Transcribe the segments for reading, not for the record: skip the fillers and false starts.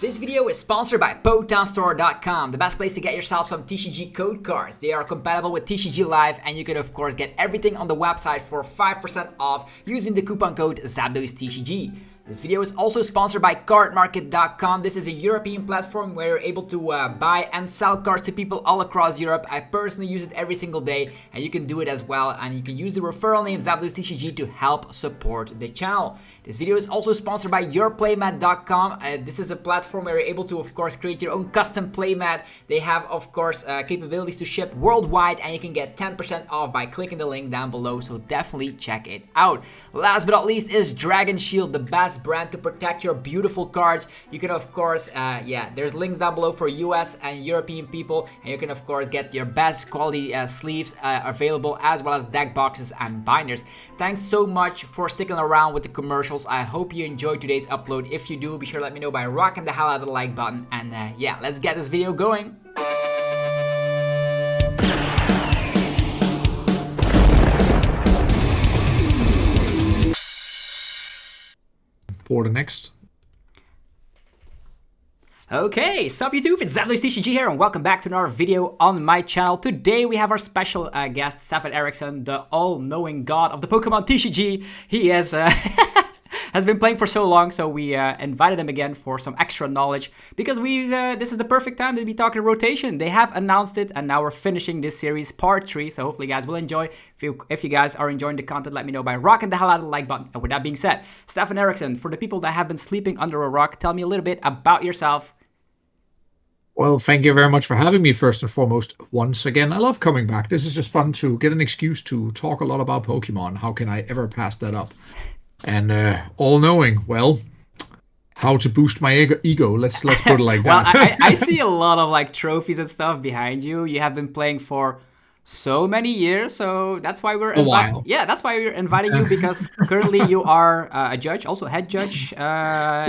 This video is sponsored by PokemonStore.com, the best place to get yourself some TCG code cards. They are compatible with TCG Live, and you can of course get everything on the website for 5% off using the coupon code ZapdosTCG. This video is also sponsored by cardmarket.com. This is a European platform where you're able to buy and sell cards to people all across Europe. I personally use it every single day, and you can do it as well. And you can use the referral name ZapdosTCG to help support the channel. This video is also sponsored by yourplaymat.com. This is a platform where you're able to, of course, create your own custom playmat. They have, of course, capabilities to ship worldwide, and you can get 10% off by clicking the link down below. So definitely check it out. Last but not least is Dragon Shield, the best brand to protect your beautiful cards. You can of course there's links down below for US and European people, and you can of course get your best quality sleeves available, as well as deck boxes and binders. Thanks so much for sticking around with the commercials. I hope you enjoyed today's upload. If you do, be sure to let me know by rocking the hell out of the like button, and let's get this video going. For the next. Okay, Sup YouTube, it's ZapdosTCG here, and welcome back to another video on my channel. Today we have our special guest, Steffen Eriksson, the all-knowing god of the Pokemon TCG. He is has been playing for so long, so we invited him again for some extra knowledge, because this is the perfect time to be talking rotation. They have announced it, and now we're finishing this series, part 3, so hopefully you guys will enjoy. If you guys are enjoying the content, let me know by rocking the hell out of the like button. And with that being said, Steffen Eriksson, for the people that have been sleeping under a rock, tell me a little bit about yourself. Well, thank you very much for having me, first and foremost. Once again, I love coming back. This is just fun to get an excuse to talk a lot about Pokemon. How can I ever pass that up? And all-knowing, well, how to boost my ego. Let's put it like that. Well, I see a lot of like trophies and stuff behind you. You have been playing for so many years, so that's why we're that's why we're inviting you, because currently you are a judge, also head judge. That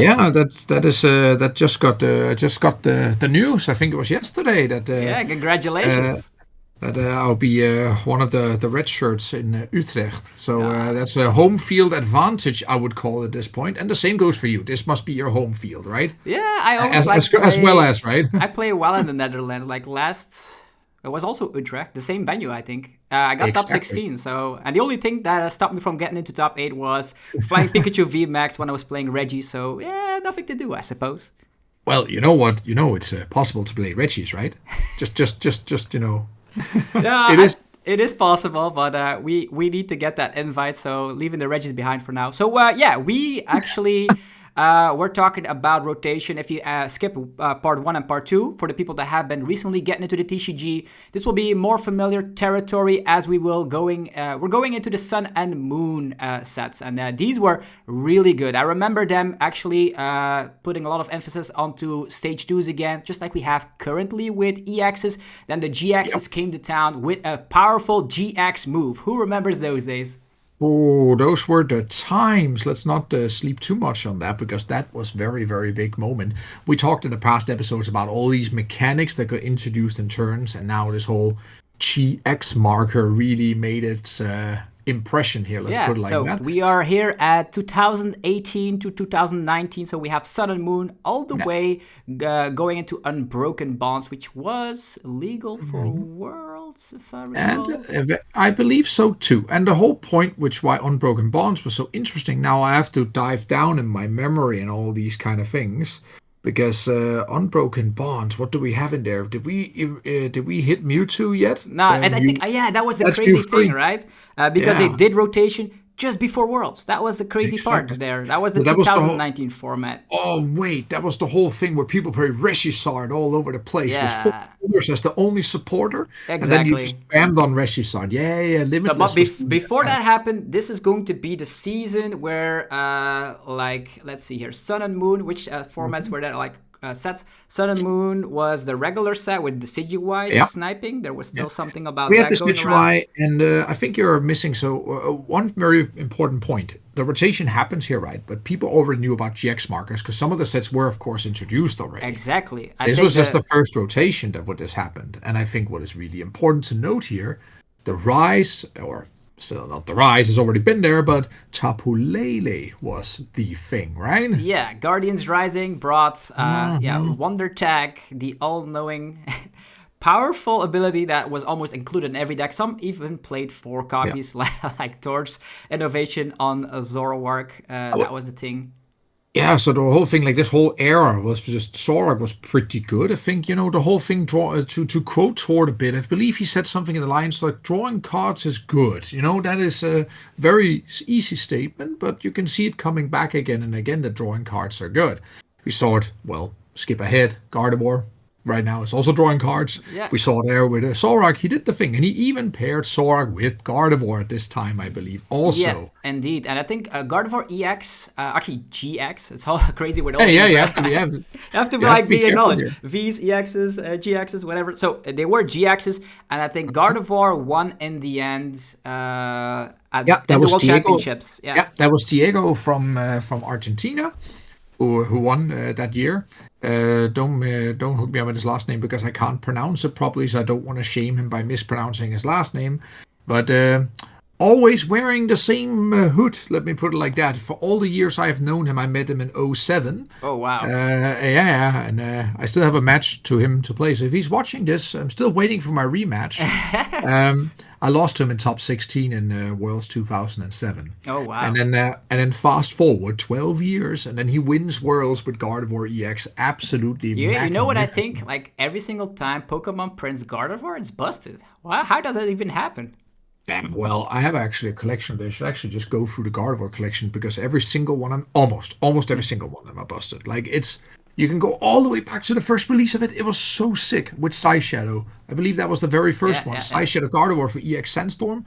just got the news. I think it was yesterday that. Congratulations. That I'll be one of the red shirts in Utrecht. So that's a home field advantage, I would call it at this point. And the same goes for you. This must be your home field, right? Yeah, I always as well as, right? I play well in the Netherlands. Like it was also Utrecht, the same venue, I think. I got top 16, so... And the only thing that stopped me from getting into top 8 was flying Pikachu VMAX when I was playing Reggie. So, yeah, nothing to do, I suppose. Well, you know what? You know it's possible to play Reggies, right? just you know... Yeah, it is possible, but we need to get that invite, so leaving the Reggies behind for now. So we actually we're talking about rotation. If you skip part 1 and part 2, for the people that have been recently getting into the TCG, this will be more familiar territory, as we will we're going into the Sun and Moon sets, and these were really good. I remember them actually putting a lot of emphasis onto stage 2s again, just like we have currently with EXs. Then the GXs came to town with a powerful GX move. Who remembers those days? Oh, those were the times. Let's not sleep too much on that, because that was very, very big moment. We talked in the past episodes about all these mechanics that got introduced in turns, and now this whole GX marker really made its impression here. Let's put it like that. We are here at 2018 to 2019, so we have Sun and Moon all the way going into Unbroken Bonds, which was legal for Worlds, if I recall. And I believe so too. And the whole point, why Unbroken Bonds was so interesting, now I have to dive down in my memory and all these kind of things, because Unbroken Bonds, what do we have in there? Did we hit Mewtwo yet? No, and I think that was the crazy thing, right? Because they did rotation just before Worlds. That was the crazy part there. That was the 2019 format. Oh wait, that was the whole thing where people play Reshisard all over the place with 4 players as the only supporter. Exactly. And then you just spammed on Reshisard. Limitless. So, but before that happened, this is going to be the season where, let's see here, Sun and Moon, which formats were there, sets. Sun and Moon was the regular set with the Decidueye sniping. There was still something about we that had the going around. And I think you're missing one very important point. The rotation happens here, right? But people already knew about GX markers, because some of the sets were, of course, introduced already. Exactly. This was just the first rotation that this happened. And I think what is really important to note here, the rise, or Still not the rise, has already been there, but Tapu Lele was the thing, right? Yeah, Guardians Rising brought Mhm. Wonder Tag, the all-knowing, powerful ability that was almost included in every deck. Some even played 4 Yeah. copies, like Torch Innovation on Zoroark. That was the thing. Yeah, so the whole thing, like this whole era was just Zorak was pretty good. I think, the whole thing to quote Tord a bit, I believe he said something in the lines like drawing cards is good. That is a very easy statement, but you can see it coming back again and again that drawing cards are good. We saw it, well, skip ahead, Gardevoir. Right now is also drawing cards. Yeah. We saw there with Zorak, he did the thing, and he even paired Zorak with Gardevoir at this time, I believe, Yeah, also. indeed. And I think Gardevoir EX, actually GX, it's all crazy with all Hey, yeah, these. you have to be, Have to you have to be be careful acknowledged. here. V's, EXs, GXs, whatever. So they were GXs, and I think Gardevoir won in the end Yeah, that in the was World Diego. Championships. Yeah. Yeah, that was Diego from Argentina, who won that year. Don't hook me up with his last name because I can't pronounce it properly, so I don't want to shame him by mispronouncing his last name. But always wearing the same hood, let me put it like that. For all the years I've known him, I met him in '07. Oh, wow. Yeah, and I still have a match to him to play. So if he's watching this, I'm still waiting for my rematch. I lost to him in top 16 in Worlds 2007. Oh, wow. And then fast forward 12 years, and then he wins Worlds with Gardevoir EX. Absolutely You know what I magnificent. think? Like every single time Pokemon prints Gardevoir, it's busted. Wow, how does that even happen? Damn. Well, I have actually a collection of this. I should actually just go through the Gardevoir collection because every single one, almost every single one of them are busted. Like you can go all the way back to the first release of it. It was so sick with Psy Shadow. I believe that was the very first one. Psy Shadow Gardevoir for EX Sandstorm.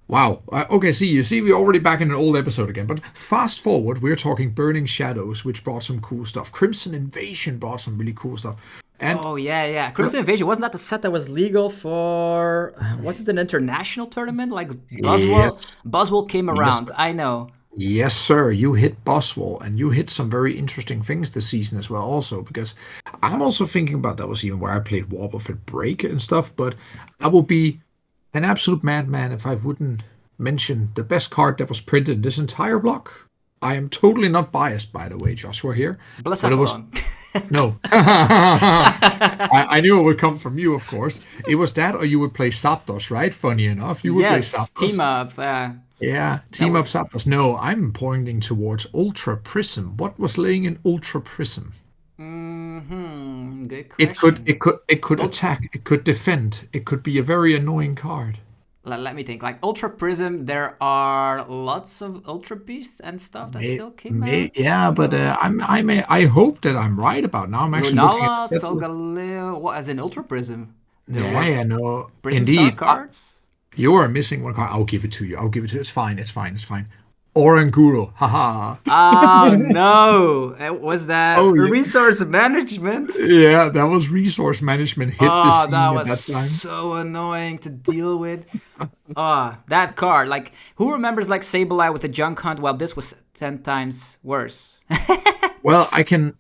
Wow. Okay, you see, we're already back in an old episode again. But fast forward, we're talking Burning Shadows, which brought some cool stuff. Crimson Invasion brought some really cool stuff. And Oh, yeah. Crimson Invasion, wasn't that the set that was legal for, was it an international tournament? Like yes, Buzzwell came yes, around, I know. yes, sir. You hit Boswell, and you hit some very interesting things this season as well. Also, because I'm also thinking about that was even where I played Wobbuffet Break and stuff. But I will be an absolute madman if I wouldn't mention the best card that was printed in this entire block. I am totally not biased, by the way, Joshua here, but it was Blacephalon. no. I knew it would come from you, of course. It was that, or you would play Zapdos, right? Funny enough, you would play Yes, Zapdos. team up. Yeah, That team up was Zapdos. No, I'm pointing towards Ultra Prism. What was laying in Ultra Prism? good It could, question. it could, it could Ult- attack. It could defend. It could be a very annoying card. Let me think. Like Ultra Prism, there are lots of Ultra Beasts and stuff that still came out. Yeah, but I hope that I'm right about now. I'm actually looking at Lunala, the set list. Solgaleo, what as in Ultra Prism? There Yeah, were yeah, no, Prism Star indeed. cards? You are missing one card. I'll give it to you. I'll give it to you. It's fine. It's fine. It's fine. Oranguro. Haha. Oh no! Was that Oh, yeah. resource management? Yeah, that was resource management hit the Oh, that scene at was that time. so annoying to deal with. That card. Like, who remembers like Sableye with the junk hunt? Well, this was 10 times worse. Well, I can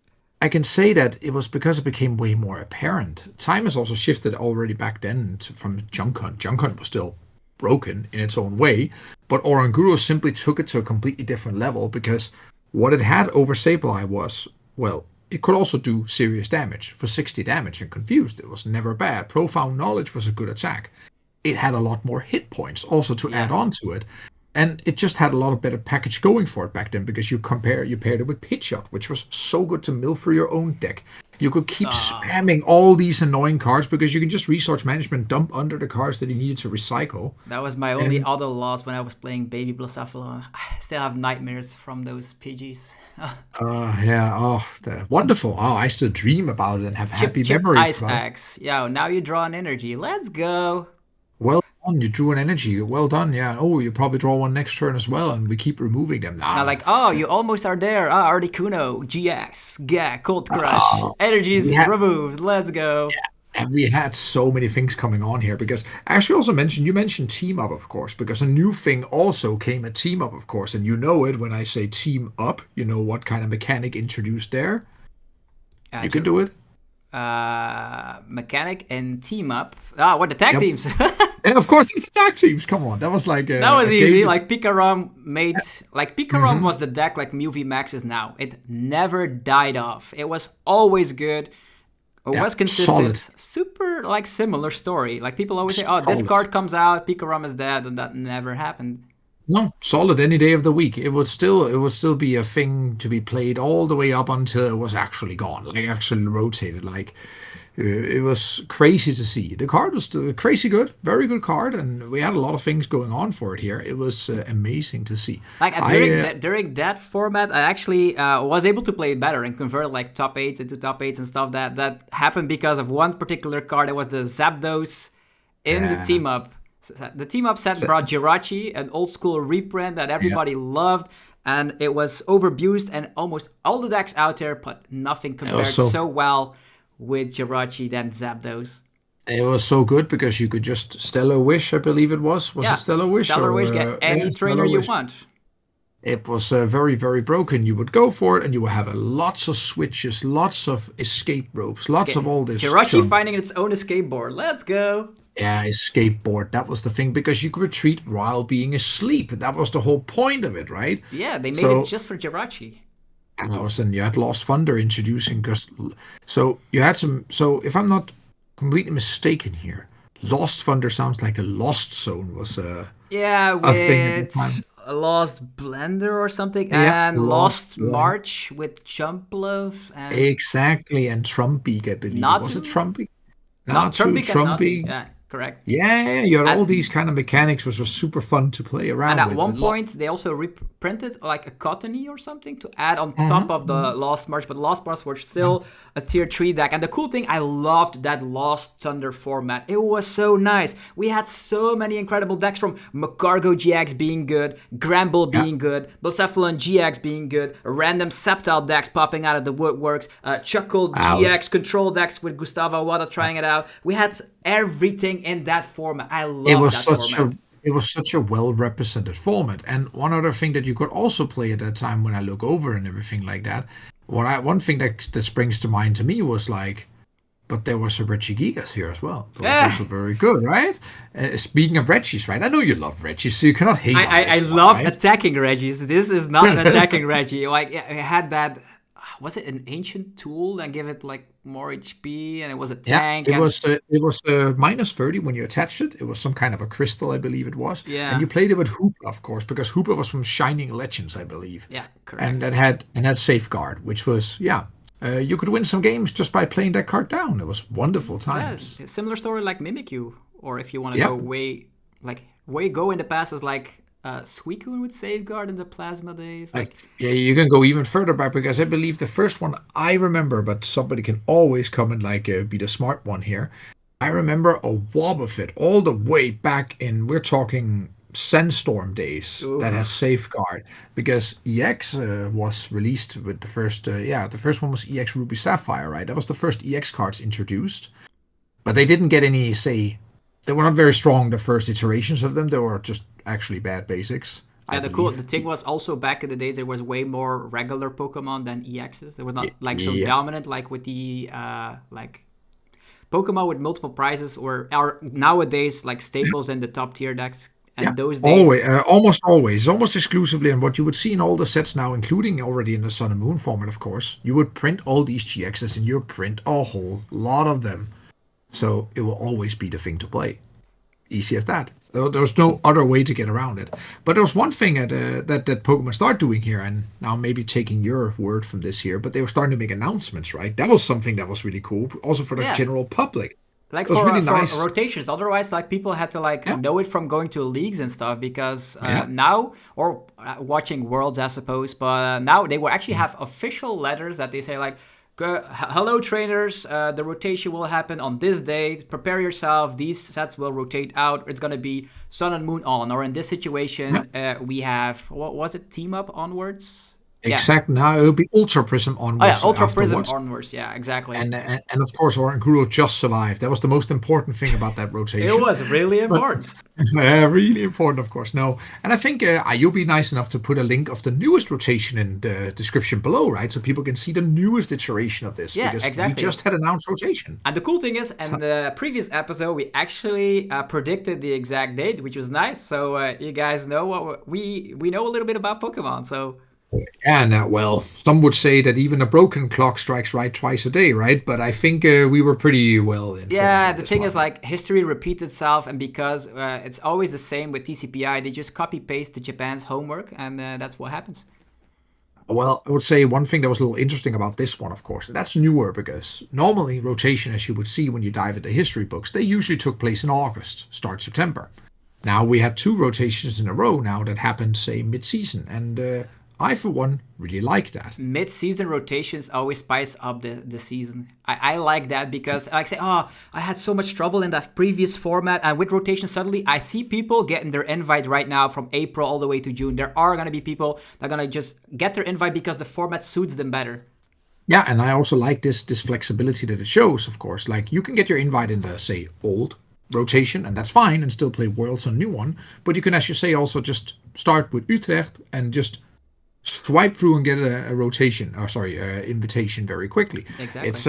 say that it was because it became way more apparent. Time has also shifted already back then from Junk Hunt. Junk Hunt was still broken in its own way, but Oranguro simply took it to a completely different level because what it had over Sableye was, well, it could also do serious damage. For 60 damage and Confused, it was never bad. Profound Knowledge was a good attack. It had a lot more hit points also to add Yeah. on to it. And it just had a lot of better package going for it back then because you paired it with Pidgeot, which was so good to mill for your own deck. You could keep spamming all these annoying cards because you can just resource management dump under the cards that you needed to recycle. That was my only And auto loss when I was playing Baby Blacephalon. I still have nightmares from those PGs. yeah, wonderful. Oh, I still dream about it and have happy Chip memories Ice about it. Axe. Yo, now you draw an energy. Let's go. Well done, you drew an energy. Well done, yeah. Oh, you probably draw one next turn as well, and we keep removing them. Now, Nah, like, oh, you almost are there. Articuno, GX, Gah, Cold Crush. uh, Energies we have removed. Let's go. And we had so many things coming on here because I actually also you mentioned team up, of course, because a new thing also came at team up, of course, and you know it when I say team up, you know what kind of mechanic introduced there. You can do it. Mechanic and team up. What the tag Yep. teams? And of course, it's the tag teams. Come on, that was like That was a easy. game. Like Pikarom Pikarom was the deck like Movie Max is now. It never died off. It was always good. It Yeah, was consistent. solid, Super like similar story. Like people always say, "Oh, this solid. card comes out, Pikarom is dead," and that never happened. No, solid any day of the week. It would still be a thing to be played all the way up until it was actually gone, like actually rotated. Like it was crazy to see. The card was still crazy good, very good card, and we had a lot of things going on for it here. It was amazing to see. Like I during that format, I actually was able to play it better and convert like top eights into top eights and stuff. That happened because of one particular card. It was the Zapdos in the Yeah. team up. The team up set brought Jirachi, an old school reprint that Yeah. everybody loved, and it was overabused. And almost all the decks out there, but nothing compared so so well with Jirachi than Zapdos. It was so good because you could just Stellar Wish, I believe it was. Was it Yeah, Stellar Wish Stellar or Wish, get yeah, any trainer Stellar you Wish? want. It was very, very broken. You would go for it, and you would have lots of switches, lots of escape ropes, lots of all this Jirachi junk. finding its own escape board. Let's go. Yeah, escape board. That was the thing because you could retreat while being asleep. That was the whole point of it, right? Yeah, they made it So, just for Jirachi. and that was then you had Lost Thunder introducing because so you had some. So if I'm not completely mistaken here, Lost Thunder sounds like a Lost Zone was Yeah, a thing at the time. with Lost Blender or something, Yeah, and Lost Lost Blend. March with Chumplove and Exactly, and Trumpy, I believe. Was it Natu. Trumpy? Not Natsu, Trumpik and Natu. Trumpy. Yeah, correct. Yeah, yeah, you had all these And kind of mechanics, which was super fun to play and around at with. A one lot. point, they also reprinted like a Cottony or something to add on top of the Mhm. Lost March, but Lost March was Yeah. still a tier 3 deck. And the cool thing, I loved that Lost Thunder format. It was so nice. We had so many incredible decks from Macargo GX being good, Gramble Yeah. being good, Blacephalon GX being good, random Sceptile decks popping out of the woodworks, Chuckle I was, GX control decks with Gustavo Awada trying it out. We had everything in that format. I it love was that such a format. it was such a well represented format. And one other thing that you could also play at that time when I look over and everything like that, one thing that springs to mind to me was like, but there was a Regigigas here as well. That was Eh, also very good, right? Speaking of Regis, right? I know you love Regis, so you cannot hate on I this one, love right? attacking Regis. This is not an attacking Reggie. Like it had that. Was it an ancient tool that gave it like more HP and it was a Yeah, tank it and was minus 30 when you attached it. It was some kind of a crystal, I believe it was. And yeah, you played it with Hoopa, of course, because Hoopa was from Shining Legends, I believe. yeah, And correct. that Safeguard, which was you could win some games just by playing that card down. It was wonderful Yeah, times. similar story like Mimikyu, or if you want to go Yep. way go in the past is like Suicune with Safeguard in the Plasma days. Like, Like yeah, you can go even further back because I believe the first one I remember, but somebody can always come and like be the smart one here. I remember a Wobbuffet all the way back in, we're talking Sandstorm days that has oof. Safeguard because EX was released with the first one was EX Ruby Sapphire, right? That was the first EX cards introduced, but they didn't get any, say, they were not very strong, the first iterations of them. They were just actually bad basics, I Yeah, the believe. thing was also back in the days there was way more regular Pokemon than EXs. There was not like so Yeah. dominant like with the like Pokemon with multiple prizes or are nowadays like staples in the top tier decks. Yeah, And those always, days, almost exclusively, and what you would see in all the sets now, including already in the Sun and Moon format, of course, you would print all these GXs and you would print a whole lot of them. So it will always be the thing to play. Easy as that. There's no other way to get around it. But there was one thing that Pokemon started doing here, and now maybe taking your word from this here, but they were starting to make announcements, right? That was something that was really cool, also for the yeah, general public. like It was really for nice. rotations. Otherwise, like people had to like Yeah, know it from going to leagues and stuff because yeah. now or watching Worlds, I suppose. But now they will actually have official letters that they say like, "Hello, trainers. The rotation will happen on this date. Prepare yourself. These sets will rotate out. It's gonna be Sun and Moon on." Or in this Yeah. situation, we have what was it? Team up onwards. Yeah. Exactly. Now it'll be Ultra Prism Oh yeah, onwards Ultra Prism afterwards. onwards. Yeah, exactly. And of course, Oranguro just survived. That was the most important thing about that It rotation. was really But important. really important, of course. No, and I think you'll be nice enough to put a link of the newest rotation in the description below, right? So people can see the newest iteration of this Yeah, because we exactly. just had announced rotation. And the cool thing is, in the previous episode, we actually predicted the exact date, which was nice. So you guys know what we know a little bit about Pokemon. So And well, some would say that even a broken clock strikes right twice a day, right? But I think we were pretty well informed yeah, on the this thing one. is, like, history repeats itself, and because it's always the same with TCPI, they just copy paste the Japan's homework, and that's what happens. Well, I would say one thing that was a little interesting about this one, of course, and that's newer because normally rotation, as you would see when you dive into history books, they usually took place in August, start September. Now we had two rotations in a row now that happened, say, mid-season, and I, for one, really like that. Mid-season rotations always spice up the season. I like that because I like say, oh, I had so much trouble in that previous format, and with rotation suddenly I see people getting their invite right now from April all the way to June. There are gonna be people that are gonna just get their invite because the format suits them better. Yeah, and I also like this flexibility that it shows, of course. Like you can get your invite in the, say, old rotation, and that's fine, and still play Worlds on a new one. But you can, as you say, also just start with Utrecht and just swipe through and get a rotation, or sorry, invitation very quickly. Exactly. It's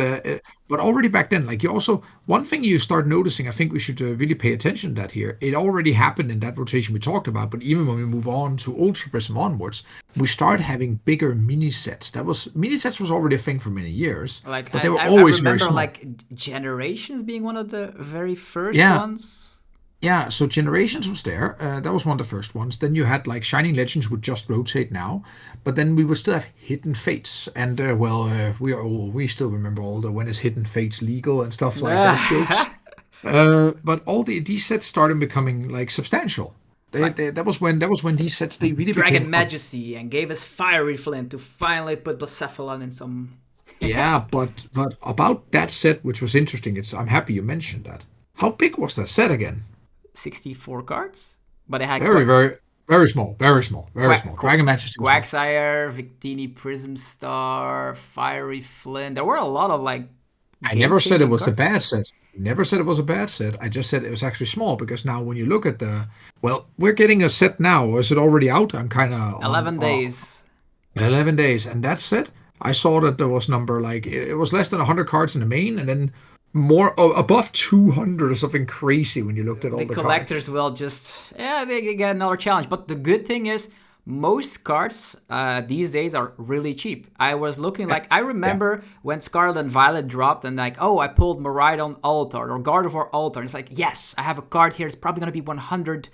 but already back then, like you also one thing you start noticing, I think we should really pay attention to that here. It already happened in that rotation we talked about, but even when we move on to Ultra Prism onwards, we start having bigger mini sets. That was mini sets was already a thing for many years, Like but they were I always very remember small. like Generations being one of the very first Yeah, ones. yeah, so Generations was there. That was one of the first ones. Then you had like Shining Legends would just rotate now, but then we would still have Hidden Fates. And we still remember all the when is Hidden Fates legal and stuff like that jokes. But all these sets started becoming like substantial. Like That was when these sets they really Dragon became a Majesty and gave us Fiery Flint to finally put Blacephalon in some yeah. But about that set, which was interesting, I'm happy you mentioned that. How big was that set again? 64 cards. But it had Very, very, very small, very small, very Quack, small. Dragon Majesty was small. Quagsire, Victini, Prism Star, Fiery Flint. There were a lot of like I game never said it changing was a cards. bad set. Never said it was a bad set. I just said it was actually small because now when you look at well, we're getting a set now. Is it already out? I'm kind of on 11 days. 11 days, and that set I saw that there was number like it was less than 100 cards in the main, and then more above 200 or something crazy when you looked at all The the collectors cards. will just, yeah, they get another challenge. But the good thing is, most cards these days are really cheap. I was looking like I Yeah. remember when Scarlet and Violet dropped, and like, oh, I pulled Miraidon Altar or Gardevoir Altar. And it's like, yes, I have a card here. It's probably gonna be $100.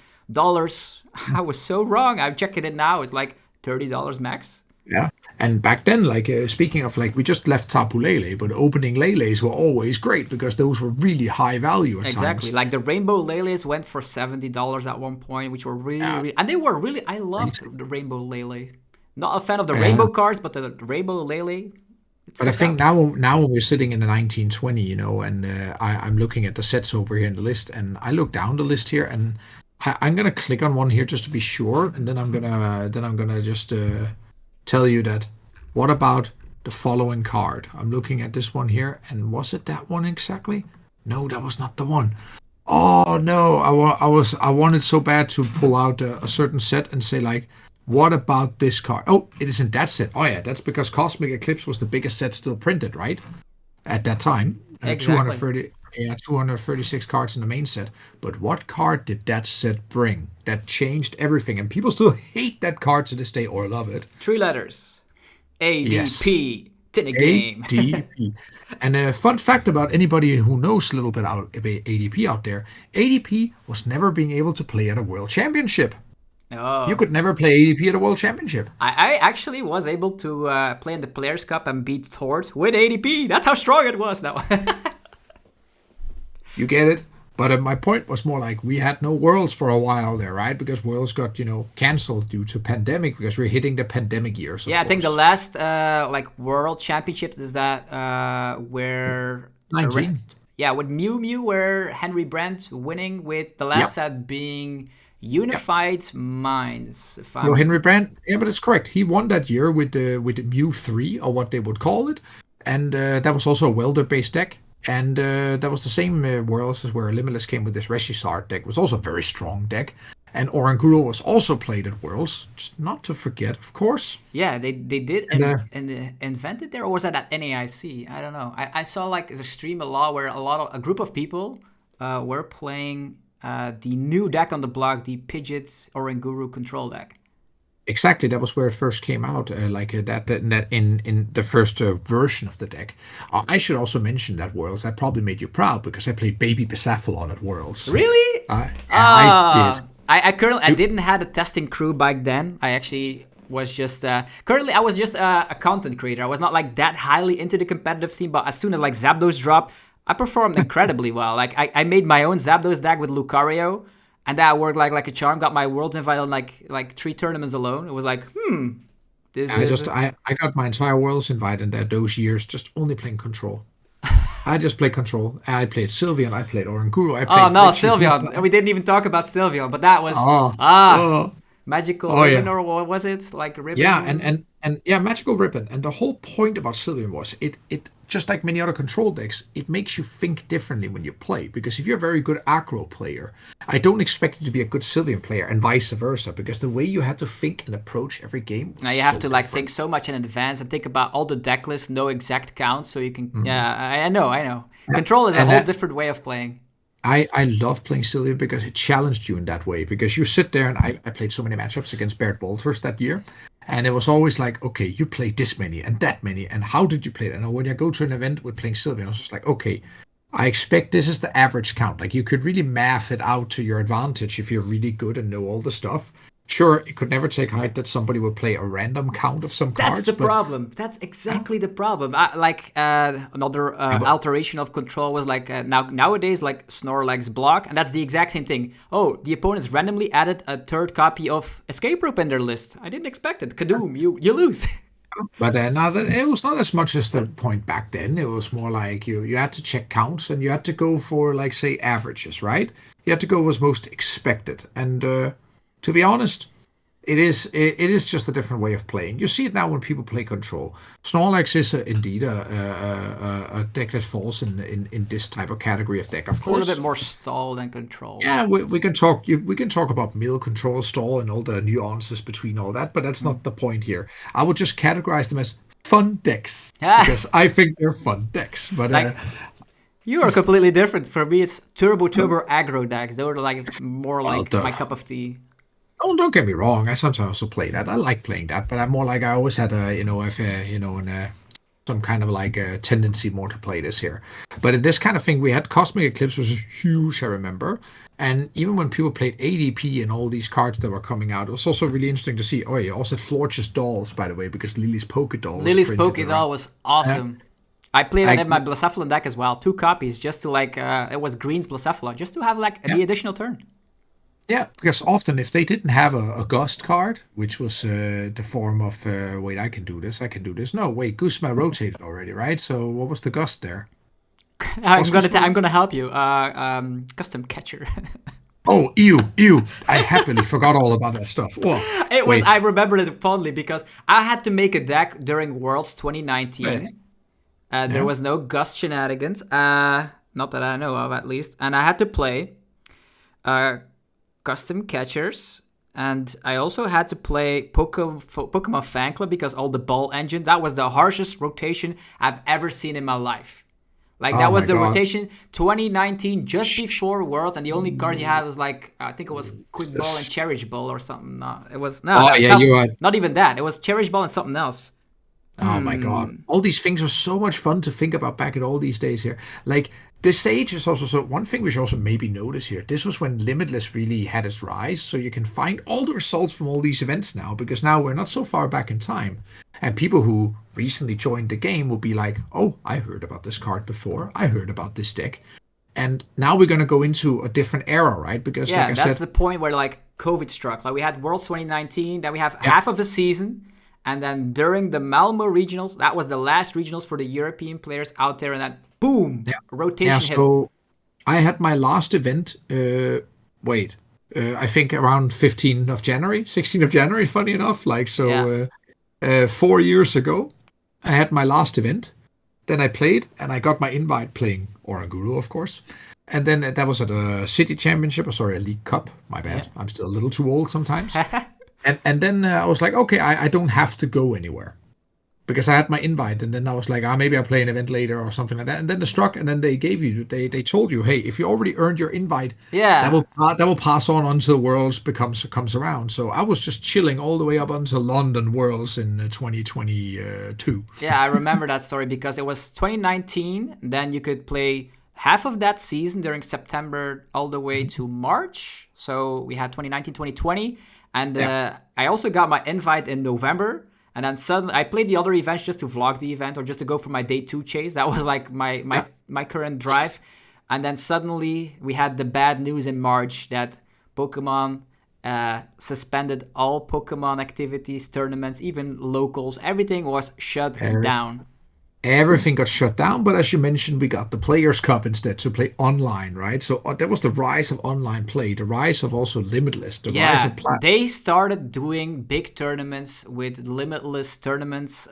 I was so wrong. I'm checking it now. It's like $30 max. Yeah, and back then, like speaking of like, we just left Tapu Lele, but opening Leles were always great because those were really high value at Exactly. times. Like the Rainbow Lele's went for $70 at one point, which were really, Yeah, really, and they were really. I loved crazy. the Rainbow Lele. Not a fan of the Yeah, Rainbow cards, but the Rainbow Lele, it but I stuck think out. now when we're sitting in the 1920, and I'm looking at the sets over here in the list, and I look down the list here, and I'm gonna click on one here just to be sure, and then I'm gonna just tell you that. What about the following card? I'm looking at this one here, and was it that one exactly? No, that was not the one. Oh no, I wanted so bad to pull out a certain set and say like, what about this card? Oh, it isn't that set. Oh yeah, that's because Cosmic Eclipse was the biggest set still printed, right? At that time, Exactly. 230, yeah, 236 cards in the main set. But what card did that set bring that changed everything? And people still hate that card to this day or love it. 3 letters. Yes, ADP. To the game. ADP. And a fun fact about anybody who knows a little bit about ADP out there, ADP was never being able to play at a world championship. You Oh. could never play ADP at a world championship. I actually was able to play in the Players' Cup and beat Tort with ADP. That's how strong it was now. You get it? But my point was more like we had no worlds for a while there, right? Because worlds got, canceled due to pandemic because we're hitting the pandemic years, of Yeah, I think the course. last like World Championship is that where 19. yeah, with Mew Mew, where Henry Brandt winning with the last Yep. set being Unified Minds. If Yo, I'm Henry Brand. Yeah, but it's correct. He won that year with the Mew 3, or what they would call it. And that was also a welder-based deck. And that was the same Worlds as where Limitless came with this Reshisard deck. It was also a very strong deck. And Oranguro was also played at Worlds. Just not to forget, of course. Yeah, they did invent it there, or was that at NAIC? I don't know. I saw like the stream a lot where a group of people were playing the new deck on the block, the Pidgeot Oranguru control deck. Exactly, that was where it first came out, that in the first version of the deck. I should also mention that Worlds, that probably made you proud because I played Baby Bicephalon at Worlds. Really? I did. I didn't have a testing crew back then. I actually was just currently I was just a content creator. I was not like that highly into the competitive scene, but as soon as like Zapdos dropped, I performed incredibly well. Like I made my own Zapdos deck with Lucario. And that worked like a charm. Got my Worlds invite on like 3 tournaments alone. It was like, I got my entire Worlds invite in those years just only playing Control. I just played Control. I played Sylveon. I played Oranguru. I played Sylveon. We didn't even talk about Sylveon, but that was Magical Ribbon, or what was it? Like Ribbon? Yeah, and Magical Ribbon. And the whole point about Sylveon was it just like many other control decks, it makes you think differently when you play. Because if you're a very good aggro player, I don't expect you to be a good Sylveon player, and vice versa. Because the way you had to think and approach every game was now you have to like think so much in advance and think about all the deck lists, know exact counts, so you can. Mm-hmm. Yeah, I know. Control is a whole different way of playing. I love playing Sylveon because it challenged you in that way. Because you sit there, and I played so many matchups against Barrett Walters that year. And it was always like, okay, you played this many and that many, and how did you play it? And when I go to an event with playing Sylveon, I was just like, okay, I expect this is the average count. Like, you could really math it out to your advantage if you're really good and know all the stuff. Sure, it could never take height that somebody would play a random count of some cards. That's the problem. That's exactly the problem. Another alteration of Control was like nowadays like Snorlax block, and that's the exact same thing. Oh, the opponents randomly added a 3rd copy of Escape Rope in their list. I didn't expect it. Kadoom, you lose. But now that it was not as much as the point back then. It was more like you had to check counts, and you had to go for, like, say, averages, right? You had to go was most expected, and to be honest, it is just a different way of playing. You see it now when people play Control. Snorlax is indeed a deck that falls in this type of category of deck. Of course, a little bit more stall than Control. Yeah, we can talk about mill, Control, stall, and all the nuances between all that, but that's not the point here. I would just categorize them as fun decks because I think they're fun decks. But you are completely different. For me, it's turbo aggro decks. Those are like more like my cup of tea. Oh, don't get me wrong. I sometimes also play that. I like playing that, but I'm more like I always had some kind of like a tendency more to play this here. But in this kind of thing, we had Cosmic Eclipse, which was huge, I remember. And even when people played ADP and all these cards that were coming out, it was also really interesting to see. Oh, you also had Florch's Dolls, by the way, because Lily's Pokédoll. Lily's Pokédoll was awesome. I played that in my Blacephalon deck as well. 2 copies, just to like it was Green's Blacephalon, just to have like the additional turn. Yeah, because often if they didn't have a Gust card, which was the form of, wait, I can do this. No, wait, Guzma rotated already, right? So what was the Gust there? I'm gonna help you. Custom Catcher. Oh, ew. I happily forgot all about that stuff. Whoa, I remember it fondly because I had to make a deck during Worlds 2019. There was no Gust shenanigans, not that I know of at least. And I had to play Custom Catchers, and I also had to play Pokemon Fan Club because all the ball engine, that was the harshest rotation I've ever seen in my life. Like, that was the rotation 2019, just before Worlds, and the only cards you had was like, I think it was Quick Ball and Cherish Ball or something. No, it was not even that. It was Cherish Ball and something else. Oh my god. All these things were so much fun to think about back in all these days here. Like, this stage is also, so one thing we should also maybe notice here, this was when Limitless really had its rise, so you can find all the results from all these events now, because now we're not so far back in time. And people who recently joined the game will be like, oh, I heard about this card before, I heard about this deck. And now we're going to go into a different era, right? Because like I said, that's the point where like COVID struck. Like, we had Worlds 2019, then we have half of a season. And then during the Malmo regionals, that was the last regionals for the European players out there, and then boom, rotation hit. So I had my last event. I think around 15th of January, 16th of January, funny enough. Like, Yeah. so 4 years ago, I had my last event. Then I played and I got my invite playing Oranguru, of course. And then that was at a city championship, or sorry, a league cup. My Yeah. bad. I'm still a little too old sometimes. And then I was like, okay, I don't have to go anywhere because I had my invite. And then I was like, maybe I'll play an event later or something like that. And then the struck, and then they told you, hey, if you already earned your invite, Yeah. that will pass on until Worlds comes around. So I was just chilling all the way up until London Worlds in 2022. Yeah, I remember that story because it was 2019. Then you could play half of that season during September all the way to March. So we had 2019, 2020. And Yeah. I also got my invite in November. And then suddenly I played the other events just to vlog the event or just to go for my day 2 chase. That was like Yeah. my current drive. And then suddenly we had the bad news in March that Pokemon suspended all Pokemon activities, tournaments, even locals. Everything was shut down. Everything got shut down, but as you mentioned, we got the Players' Cup instead to play online, right? So that was the rise of online play, the rise of also Limitless, the rise Yeah, of they started doing big tournaments with limitless tournaments,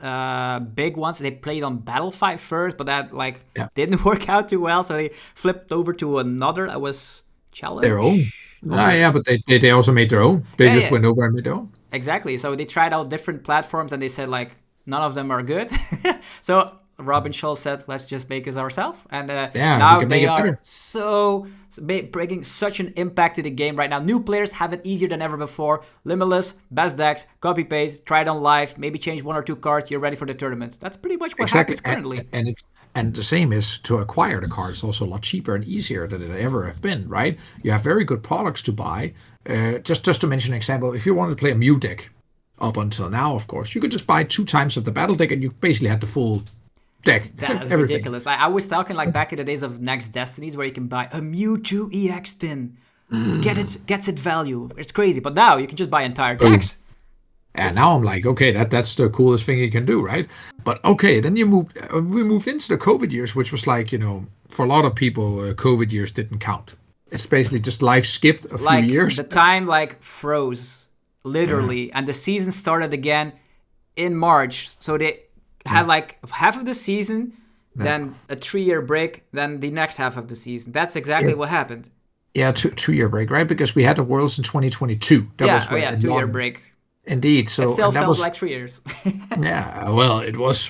big ones. They played on Battlefight first, but that like yeah, didn't work out too well. So they flipped over to another that was their own. Challenge. Ah, yeah, but they also made their own. They Yeah, just yeah, went over and made their own. exactly. So they tried out different platforms and they said like none of them are good. So Robin Schulz said, let's just make it ourselves. And Yeah, we now can make they it are better. bringing such an impact to the game right now. New players have it easier than ever before. Limitless, best decks, copy paste, try it on live, maybe change 1 or 2 cards. You're ready for the tournament. That's pretty much what Exactly, happens currently. and the same is to acquire the cards also a lot cheaper and easier than it ever have been, right? You have very good products to buy. Just to mention an example, if you wanted to play a Mew deck up until now, of course, you could just buy 2 times of the battle deck, and you basically had the full deck, That is everything. ridiculous. I was talking like back in the days of Next Destinies where you can buy a Mewtwo EX tin. Gets it value. It's crazy. But now you can just buy entire Boom. decks. And now I'm like, okay, that's the coolest thing you can do, right? But okay, then we moved into the COVID years, which was like, for a lot of people, COVID years didn't count. It's basically just life skipped a few Like years. the time like froze literally and the season started again in March. So they had like half of the season, then a 3-year break, then the next half of the season. That's exactly Yeah, what happened. yeah, two-year break, right? Because we had the Worlds in 2022. That Yeah, was oh where yeah, in 2-year London. break. Indeed. It So, still and that felt was like 3 years. yeah, well, it was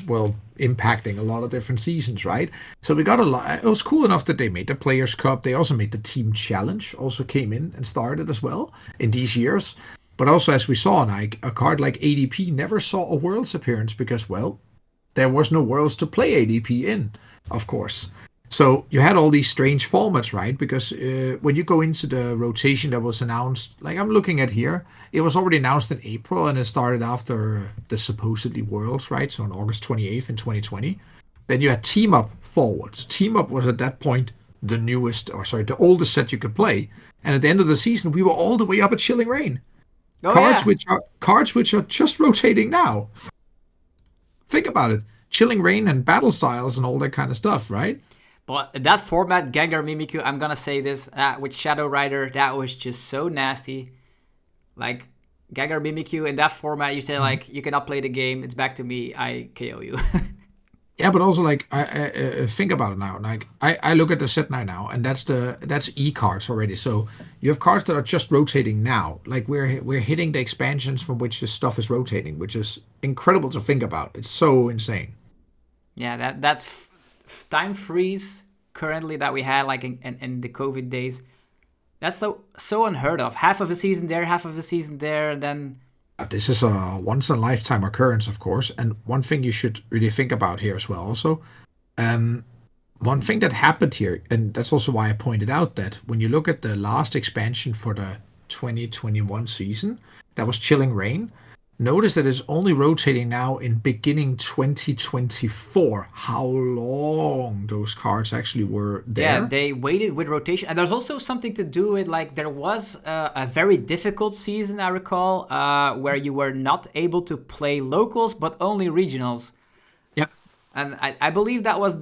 impacting a lot of different seasons, right? So we got a lot. It was cool enough that they made the Players Cup. They also made the Team Challenge, also came in and started as well in these years. But also, as we saw, like a card like ADP never saw a Worlds appearance because, well, there was no Worlds to play ADP in, of course. So you had all these strange formats, right? Because when you go into the rotation that was announced, like I'm looking at here, it was already announced in April and it started after the supposedly Worlds, right? So on August 28th in 2020. Then you had Team Up forwards. Team Up was at that point the newest, or sorry, the oldest set you could play. And at the end of the season, we were all the way up at Chilling Reign. Oh yeah. Cards which are just rotating now. Think about it. Chilling Reign and battle styles and all that kind of stuff, right? But that format, Gengar Mimikyu, I'm gonna say this, with Shadow Rider, that was just so nasty. Like, Gengar Mimikyu in that format, you say, like, you cannot play the game, it's back to me, I KO you. Yeah, but also like I think about it now. Like I look at the set now, and that's E cards already. So you have cards that are just rotating now. Like we're hitting the expansions from which this stuff is rotating, which is incredible to think about. It's so insane. Yeah, that time freeze currently that we had, like, in the COVID days, that's so unheard of. Half of a season there, half of a season there, and then... This is a once in a lifetime occurrence, of course. And one thing you should really think about here as well. Also, um, one thing that happened here, and that's also why I pointed out that when you look at the last expansion for the 2021 season, that was Chilling Reign. Notice that it's only rotating now in beginning 2024. How long those cards actually were Yeah, there? they waited with rotation, and there's also something to do with, like, there was a very difficult season, I recall, where you were not able to play locals but only regionals. Yeah, And I believe that was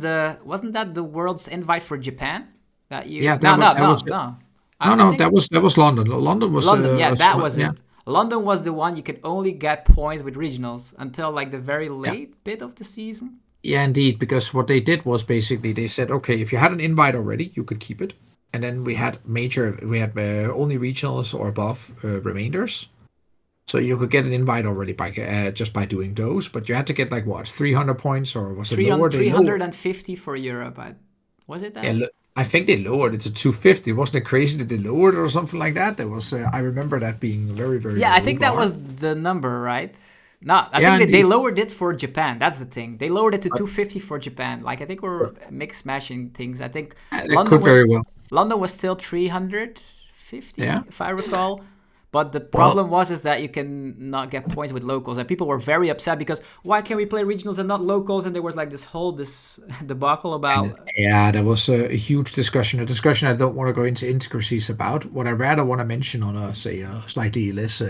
wasn't that the world's invite for Japan? That you yeah, no that was no that no was no. No, think that was London. London was London, yeah, that was yeah, it. London was the one you could only get points with regionals until like the very yeah. late bit of the season. Yeah, indeed, because what they did was basically they said, okay, if you had an invite already, you could keep it. And then we had only regionals or above remainders. So you could get an invite already by just by doing those, but you had to get like what, 300 points or was it lower? They lowered. 350 for Europe. Was it Yeah, that? I think they lowered it to 250. Wasn't it crazy that they lowered it or something like that? There was I remember that being very, very Yeah, I think that low. was the number, right? No, I Yeah, think that they indeed. lowered it for Japan. That's the thing. They lowered it to 250 for Japan. Like I think we're mix matching things. I think It could very well. London was still 350 Yeah. if I recall. But the Well, problem was is that you can not get points with locals, and people were very upset because why can't we play regionals and not locals? And there was like this debacle and about. yeah, there was a huge discussion, a discussion I don't want to go into intricacies about. What I rather want to mention on say, a slightly less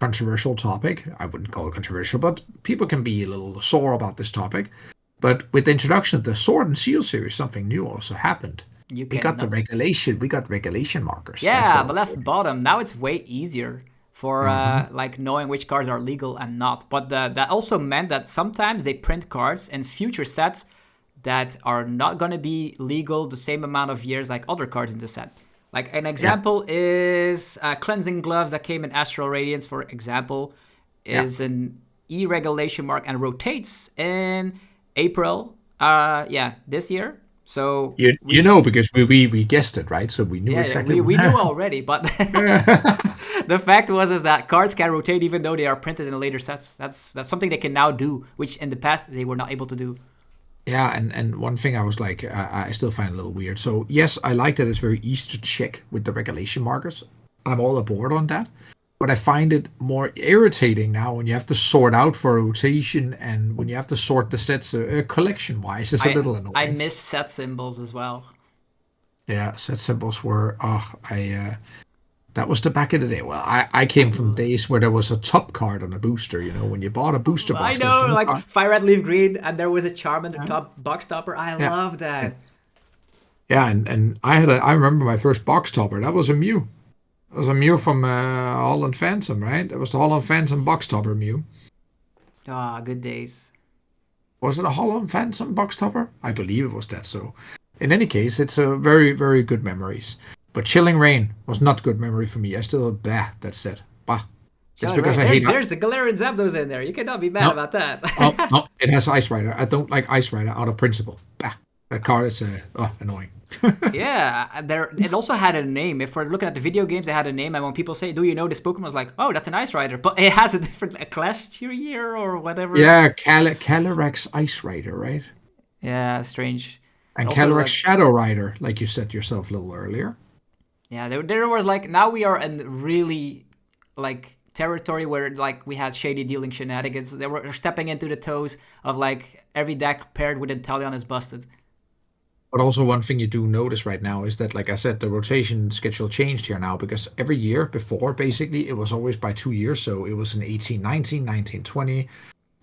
controversial topic, I wouldn't call it controversial, but people can be a little sore about this topic. But with the introduction of the Sword and Shield series, something new also happened. You We got the cannot. regulation. We got regulation markers. That's Yeah, what the I'm left bottom. Now it's way easier for hmm like knowing which cards are legal and not. But that also meant that sometimes they print cards in future sets that are not going to be legal the same amount of years like other cards in the set. Like an Yeah, example is cleansing gloves that came in Astral Radiance, for example, yeah. is an E regulation mark and rotates in April. Yeah, this year. So You know because we guessed it, right? So we knew yeah, exactly we what knew already, but the fact was is that cards can rotate even though they are printed in later sets. That's something they can now do, which in the past they were not able to do. Yeah, and one thing I was like, I still find a little weird. So yes, I like that it's very easy to check with the regulation markers. I'm all aboard on that. But I find it more irritating now when you have to sort out for a rotation and when you have to sort the sets collection wise. It's a little I annoying. miss set symbols as well. Yeah, set symbols were. That was the back of the day. Well, I came from days where there was a top card on a booster. You know, when you bought a booster I box, there was know, one like card. fire red, leaf green, and there was a charm in the Yeah, top box topper. I yeah, love yeah. that. Yeah, and I remember my first box topper. That was a Mew. It was a Mew from Holland Phantom, right? That was the Holland Phantom box topper Mew. Ah, good days. Was it a Holland Phantom box topper? I believe it was that. So, in any case, it's a very, very good memories. But Chilling Rain was not good memory for me. I still, that's it. Bah. It's Chilling because Rain. I hate. There's the Galarian Zapdos in there. You cannot be mad No, about that. oh, no, it has Ice Rider. I don't like Ice Rider out of principle. Bah. That card is annoying. Yeah, there. It also had a name. If we're looking at the video games, it had a name, and when people say, "Do you know this Pokemon?" It's like, "Oh, that's an Ice Rider," but it has a different a Clash year or whatever. Yeah, Calyrex Ice Rider, right? Yeah, strange. And And also, Calyrex like, Shadow Rider, like you said yourself a little earlier. yeah, there was like now we are in really like territory where like we had shady dealing shenanigans. They were stepping into the toes of like every deck paired with Inteleon is busted. But also one thing you do notice right now is that, like I said, the rotation schedule changed here now because every year before, basically, it was always by 2 years. So it was in 1819, 1920,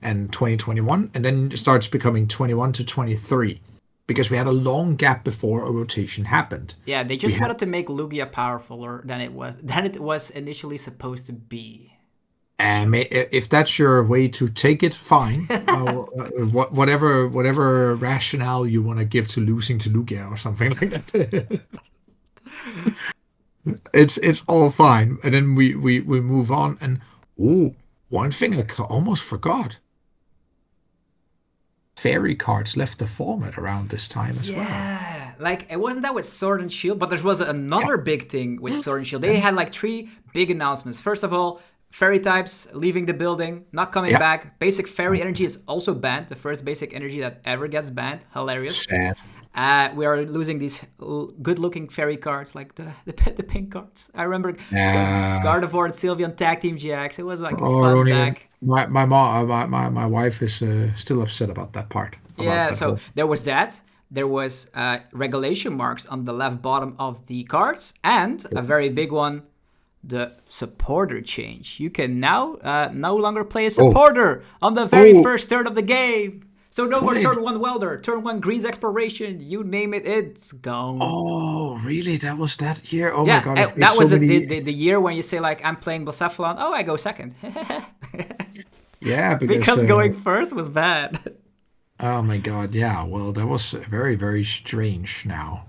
and 2021. And then it starts becoming 21 to 23 because we had a long gap before a rotation happened. Yeah, they We just had wanted to make Lugia powerfuler than it was initially supposed to be. If that's your way to take it, fine. Whatever rationale you want to give to losing to Lugia or something like that, it's all fine. And then we move on. And oh, one thing almost forgot: fairy cards left the format around this time as well. Yeah, like it wasn't that with Sword and Shield, but there was Yeah, another big thing with Sword and Shield. yeah, They had like three big announcements. First of all, fairy types leaving the building, not coming yeah. back. Basic fairy energy is also banned. The first basic energy that ever gets banned. Hilarious. Sad. We are losing these good-looking fairy cards, like the pink cards. I remember Gardevoir and Sylveon Tag Team GX. It was like a Oh, fun don't even. deck. My mom, my wife is still upset about that part. About Yeah, that so whole. there was that. There was regulation marks on the left bottom of the cards, and a very big one, the supporter change. You can now no longer play a Oh, supporter on the very oh, first turn of the game. So no more Wait. turn 1 Welder, turn 1 Grease Exploration, you name it, it's gone. Oh, really? That was that year? Oh my Yeah, god! that So was the many. year when you say like, I'm playing Blacephalon, oh, I go second. Yeah, because Because going first was bad. oh my god, yeah. Well, that was very, very strange. Now,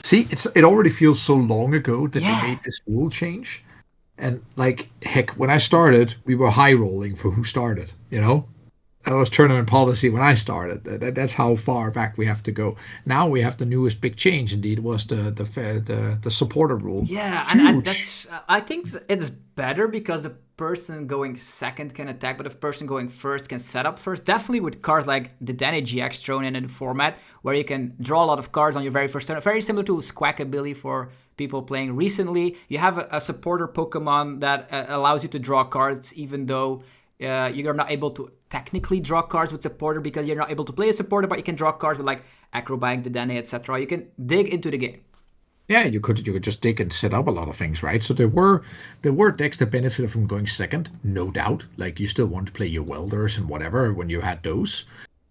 see, it already feels so long ago that they Yeah. made this rule change, and like heck, when I started, we were high rolling for who started. That was tournament policy when I started. That's how far back we have to go. Now we have the newest big change. Indeed, was the supporter rule. Yeah, and Huge. that's I think it's better because the person going second can attack, but the person going first can set up first. Definitely with cards like the Danny GX thrown in the format, where you can draw a lot of cards on your very first turn. Very similar to Squawkabilly for people playing recently. You have a supporter Pokemon that allows you to draw cards, even though you're not able to technically draw cards with supporter because you're not able to play a supporter, but you can draw cards with like Acrobank, the Dene, etc. You can dig into the game. Yeah, you could just dig and set up a lot of things, right? So there were decks that benefited from going second, no doubt. Like you still want to play your welders and whatever when you had those,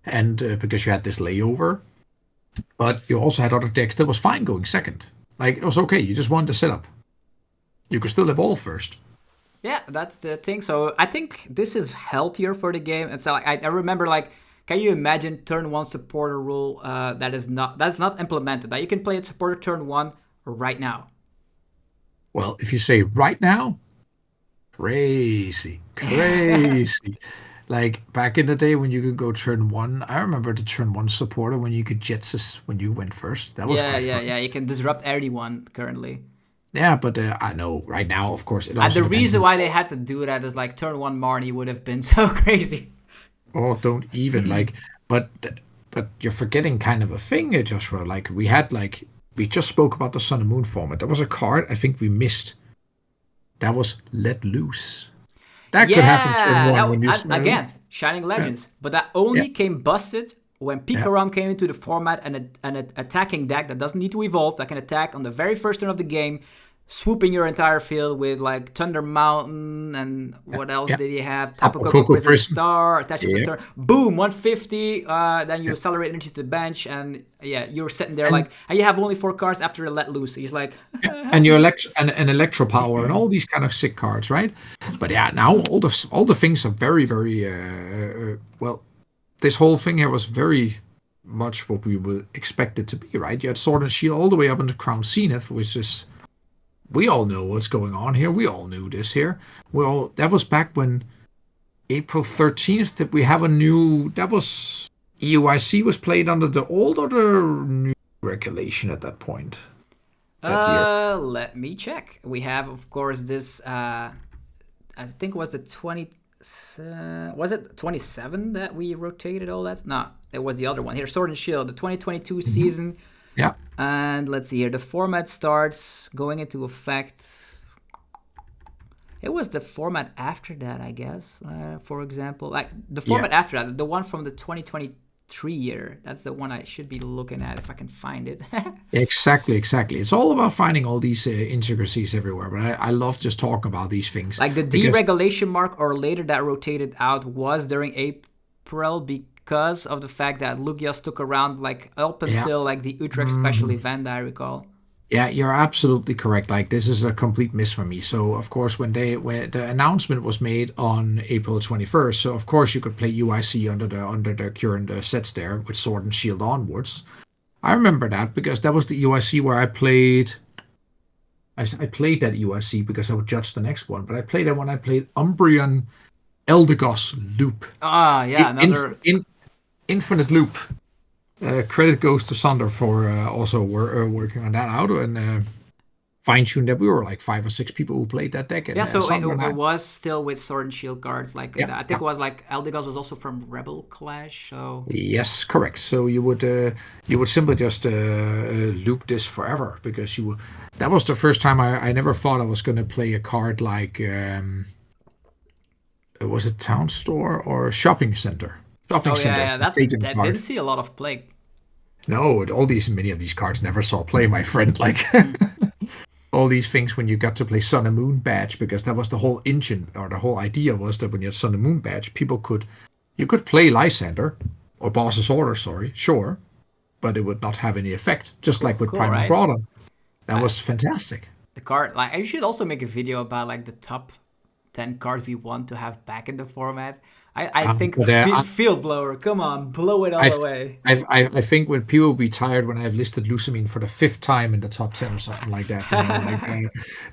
and because you had this layover. But you also had other decks that was fine going second. Like it was okay. You just wanted to set up. You could still evolve first. Yeah, that's the thing. So I think this is healthier for the game. It's like I remember like, can you imagine turn 1 supporter rule that's not implemented? That you can play a supporter turn 1 right now. Well, if you say right now, crazy, crazy. Like back in the day when you could go turn 1, I remember the turn 1 supporter when you could Jetsis when you went first. That was quite fun. Yeah. You can disrupt anyone currently. Yeah, but I know right now, of course, it And also the depends reason on. why they had to do that is like turn 1 Marnie would have been so crazy. Oh, don't even like. But you're forgetting kind of a thing, Joshua. Like we just spoke about the Sun and Moon format. There was a card I think we missed. That was Let Loose. That could happen turn Yeah, one when you again, Shining Legends. But that yeah. only came busted when Yeah. Pikarom came into the format and an attacking deck that doesn't need to evolve, that can attack on the very first turn of the game, swooping your entire field with like Thunder Mountain and what else Yeah. did he have? Tapu Tapu Koko Koko Prism Prism. Star, attach Yeah. the turn, boom, 150. Then you accelerate energy to the bench, and yeah, you're sitting there And and you have only 4 cards after a Let Loose. So he's like, and your and electro power and all these kind of sick cards, right? But yeah, now all the things are very very well. This whole thing here was very much what we would expect it to be, right? You had Sword and Shield all the way up into Crown Zenith, which is we all know what's going on here. We all knew this here. Well, that was back when April 13th that we have a new. That was EUIC was played under the old or the new regulation at that point. That year. let me check. We have, of course, this. I think it was the 20. Was it 27 that we rotated all that? No, it was the other one. Here, Sword and Shield, the 2022 season. Yeah. And let's see here. The format starts going into effect. It was the format after that, I guess. For example, like the format after that, the one from the 2023 year. That's the one I should be looking at if I can find it. Exactly. It's all about finding all these intricacies everywhere. But I love just talking about these things. Like the because- deregulation mark or later that rotated out was during April because of the fact that Lugia stuck around like up until like the Utrecht special event, I recall. Yeah, you're absolutely correct. Like this is a complete miss for me. So of course when the announcement was made on April 21st, so of course you could play UIC under the current sets there with Sword and Shield onwards. I remember that because that was the UIC where I played. I played that UIC because I would judge the next one, but I played that when I played Umbreon Eldegoss Loop. Ah, yeah, another Infinite Loop. Credit goes to Sander for also working on that out and fine-tuned that. We were like 5 or 6 people who played that deck. And, yeah, so Sander it was still with Sword and Shield cards. Like I think it was like Eldegoss was also from Rebel Clash. So yes, correct. So you would simply just loop this forever because that was the first time I never thought I was going to play a card like was it Town Store or Shopping Center? Shopping Center. Yeah, that didn't see a lot of play. No, many of these cards never saw play, my friend. Like all these things when you got to play Sun and Moon Badge, because that was the whole engine or the whole idea was that when you had Sun and Moon Badge, you could play Lysander or boss's order, sorry, sure, but it would not have any effect. Just like with Cool, Primal right? Groudon. That I, was fantastic. the card, like, I should also make a video about like the top 10 cards we want to have back in the format. I think But Field Blower, come on, blow it all I, away. I think when people will be tired when I've listed Lusamine for the 5th time in the top 10 or something like that,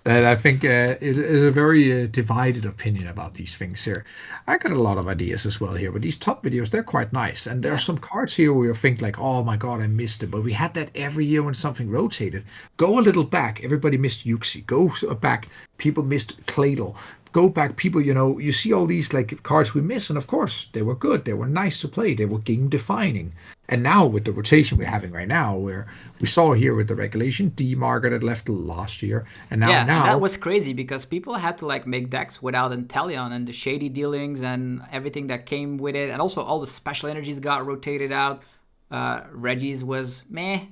that I think it is a very divided opinion about these things here. I got a lot of ideas as well here, but these top videos, they're quite nice. And there are some cards here where you think like, oh my God, I missed it. But we had that every year when something rotated. Go a little back. Everybody missed Yuxi. Go back. People missed Cladle. Go back, people, you see all these like cards we miss, and of course they were good, they were nice to play, they were game defining. And now with the rotation we're having right now, where we saw here with the regulation, D Margaret left last year, and now And that was crazy because people had to like make decks without Inteleon and the shady dealings and everything that came with it, and also all the special energies got rotated out. Reggie's was meh.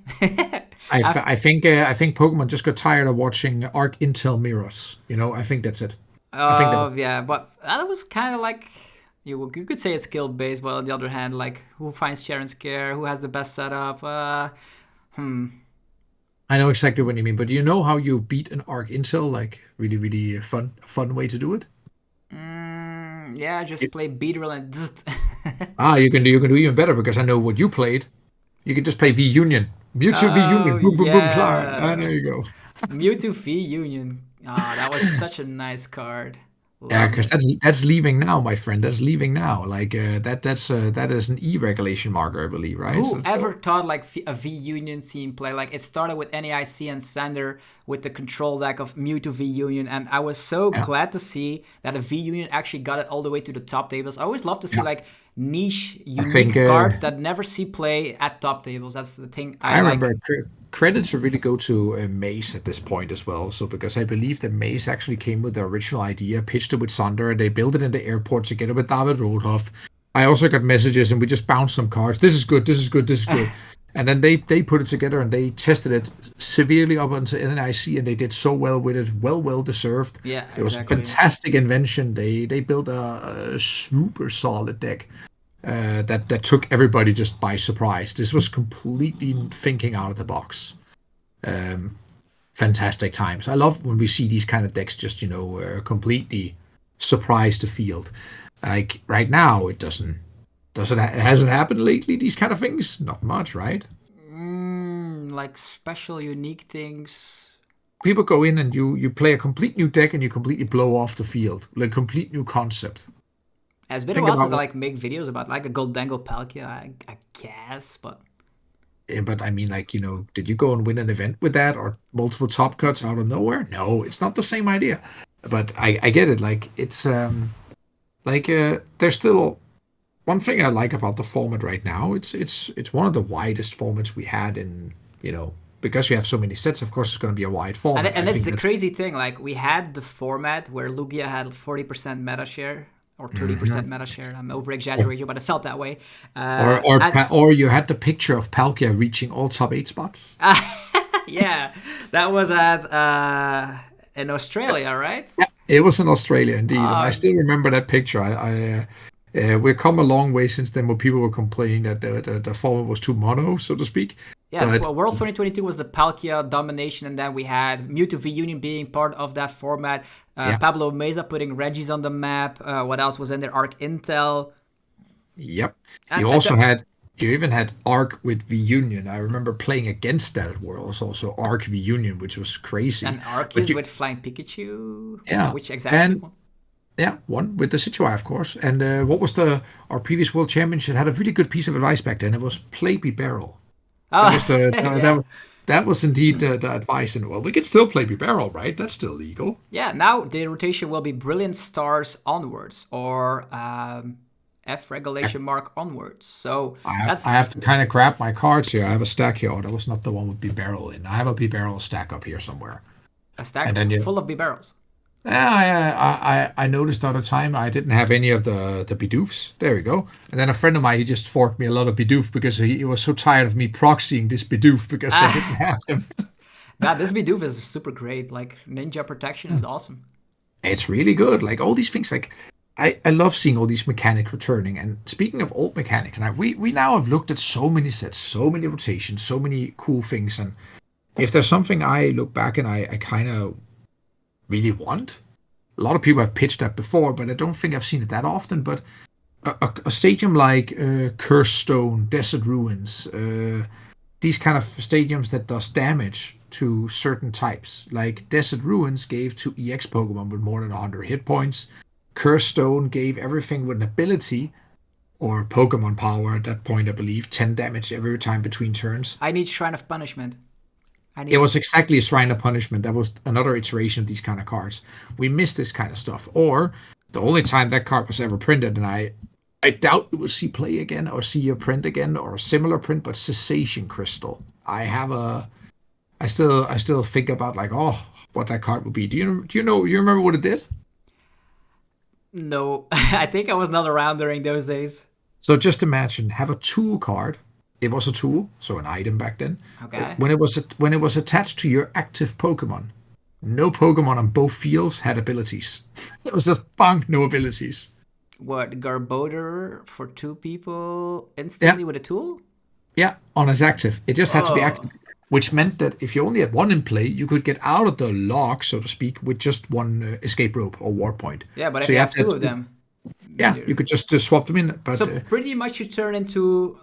I think Pokemon just got tired of watching Arc Intel mirrors. I think that's it. Yeah, but that was kind of like you could say it's skill based, but on the other hand, like who finds Sharon Scare, who has the best setup? I know exactly what you mean, but do you know how you beat an Arc Intel? Like really, really fun way to do it. Yeah, just play Beedrill and. You can do even better because I know what you played. You can just play V Union, Mewtwo V Union, boom, boom, boom, fly. There you go. Mewtwo V Union. That was such a nice card. Yeah, because that's leaving now, my friend. That's leaving now. Like that is an E regulation marker, I believe, right? Who ever thought like a V Union scene play? Like it started with NEIC and Sander with the control deck of Mewtwo V Union, and I was so glad to see that a V Union actually got it all the way to the top tables. I always love to see like niche, unique cards that never see play at top tables. That's the thing I like. Remember. Credit should really go to Mace at this point as well. So because I believe that Mace actually came with the original idea, pitched it with Sander, they built it in the airport together with David Roldhoff. I also got messages and we just bounced some cards. This is good, this is good, this is good. And then they put it together and they tested it severely up onto NIC and they did so well with it. Well deserved. Yeah, it was a fantastic invention. They built a super solid deck. That took everybody just by surprise. This was completely thinking out of the box. Fantastic times. I love when we see these kind of decks just completely surprise the field. Like right now, it hasn't happened lately. These kind of things, not much, right? Like special, unique things. People go in and you play a complete new deck and you completely blow off the field, like complete new concept. It's been a while since I make videos about like a Goldangle Palkia, I guess, but. Yeah, but I mean, like, did you go and win an event with that or multiple top cuts out of nowhere? No, it's not the same idea. But I get it. Like, it's there's still one thing I like about the format right now. It's one of the widest formats we had in, because you have so many sets, of course, it's going to be a wide format. And that's the crazy thing. Like, we had the format where Lugia had 40% meta share. Or 30% meta share. I'm over exaggerating, but it felt that way. Or you had the picture of Palkia reaching all top 8 spots. Yeah, that was in Australia, right? Yeah, it was in Australia indeed. And I still remember that picture. We've come a long way since then, where people were complaining that the format was too mono, so to speak. Yeah, well, Worlds 2022 was the Palkia domination, and then we had Mewtwo V Union being part of that format. Pablo Meza putting Reggies on the map. What else was in there? Arc Intel. Yep. You even had Arc with V Union. I remember playing against that at Worlds, also Arc V Union, which was crazy. And Arceus with Flying Pikachu. Yeah. Which exactly? One with the Situai, of course. And what was our previous World Championship? Had a really good piece of advice back then. It was play be barrel. That was indeed the advice. And well, we could still play B-Barrel, right? That's still legal. Yeah, now the rotation will be Brilliant Stars onwards or F regulation mark onwards. So I have to kind of grab my cards here. I have a stack here. Oh, that was not the one with B-Barrel in. I have a B-Barrel stack up here somewhere. A stack full of B-Barrels. Yeah, I noticed the other time I didn't have any of the Bidoofs. There we go. And then a friend of mine, he just forked me a lot of Bidoof because he was so tired of me proxying this Bidoof because I didn't have them. This Bidoof is super great. Like, Ninja Protection is awesome. It's really good. Like, all these things, like, I love seeing all these mechanics returning. And speaking of old mechanics, and we now have looked at so many sets, so many rotations, so many cool things. And if there's something I look back and I kind of really want, a lot of people have pitched that before, but I don't think I've seen it that often. But a stadium like Cursed Stone, Desert Ruins, these kind of stadiums that does damage to certain types. Like Desert Ruins gave to EX Pokemon with more than 100 hit points. Cursed Stone gave everything with an ability or Pokemon power at that point, I believe, 10 damage every time between turns. I need Shrine of Punishment. It was exactly a Shrine of Punishment. That was another iteration of these kind of cards. We missed this kind of stuff. Or the only time that card was ever printed, and I doubt we will see play again or see a print again or a similar print, but Cessation Crystal. I still think about like, what that card would be. Do you remember what it did? No, I think I was not around during those days. So just imagine, have a tool card. It was a tool, so an item back then. Okay. When it was attached to your active Pokemon, no Pokemon on both fields had abilities. It was just bunk, no abilities. What, Garbodor for 2 people instantly with a tool? Yeah, on his active. It just had to be active. Which meant that if you only had one in play, you could get out of the lock, so to speak, with just one escape rope or war point. Yeah, but so if you have 2 of them... Yeah, you could just swap them in. But, so pretty much you turn into...